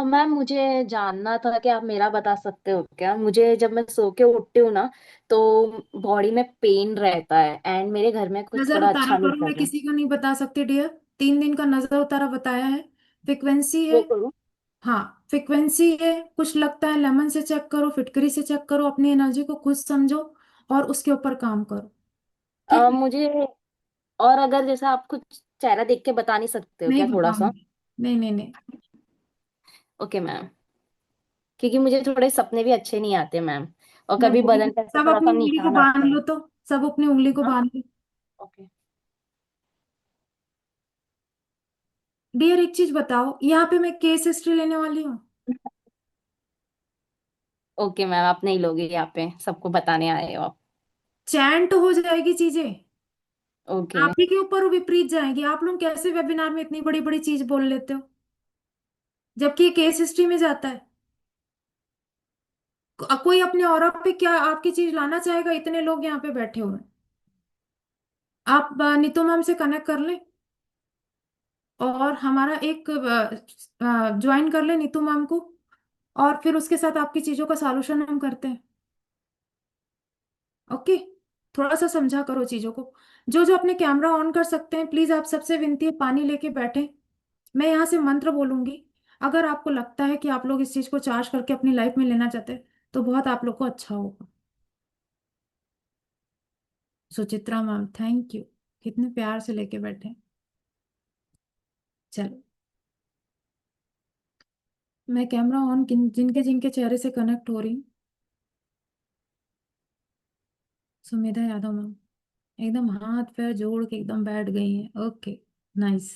मैम मुझे जानना था कि आप मेरा बता सकते हो क्या? मुझे जब मैं सो के उठती हूँ ना, तो बॉडी में पेन रहता है एंड मेरे घर में कुछ नजर थोड़ा उतारा अच्छा नहीं करो, मैं चल रहा है। किसी का नहीं बता सकती डियर। 3 दिन का नजर उतारा बताया है, फ्रिक्वेंसी है। वो करूँ? हाँ, फ्रिक्वेंसी है, कुछ लगता है लेमन से चेक करो, फिटकरी से चेक करो, अपनी एनर्जी को खुद समझो और उसके ऊपर काम करो, ठीक है? मुझे, और अगर जैसे आप कुछ चेहरा देख के बता नहीं सकते हो नहीं क्या थोड़ा सा? बताऊंगी, नहीं नहीं नहीं। ओके मैम, क्योंकि मुझे थोड़े सपने भी अच्छे नहीं आते मैम, और मैं कभी बदन बोलूंगी, पे ऐसे सब थोड़ा सा अपनी उंगली को निशान बांध आते हैं। लो, तो सब अपनी उंगली को हाँ। बांध लो। ओके। डियर एक चीज बताओ, यहाँ पे मैं केस हिस्ट्री लेने वाली हूँ? ओके मैम, आप नहीं लोगे यहाँ पे, सबको बताने आए हो आप? चैंट हो जाएगी चीजें, ओके। आप ही के ऊपर वो विपरीत जाएंगी। आप लोग कैसे वेबिनार में इतनी बड़ी बड़ी चीज बोल लेते हो, जबकि ये केस हिस्ट्री में जाता है? कोई अपने ऑरा पे क्या आपकी चीज लाना चाहेगा? इतने लोग यहाँ पे बैठे हुए हैं। आप नीतू मैम से कनेक्ट कर लें और हमारा एक ज्वाइन कर ले नीतू मैम को, और फिर उसके साथ आपकी चीजों का सॉल्यूशन हम करते हैं। ओके, थोड़ा सा समझा करो चीजों को। जो जो अपने कैमरा ऑन कर सकते हैं, प्लीज आप सबसे विनती है पानी लेके बैठे। मैं यहाँ से मंत्र बोलूंगी, अगर आपको लगता है कि आप लोग इस चीज को चार्ज करके अपनी लाइफ में लेना चाहते हैं तो बहुत आप लोग को अच्छा होगा। सुचित्रा मैम, थैंक यू, कितने प्यार से लेके बैठे। चलो, मैं कैमरा ऑन जिनके जिनके चेहरे से कनेक्ट हो रही हूँ। सुमेधा यादव मैम एकदम हाथ पैर जोड़ के एकदम बैठ गई हैं। Okay, nice.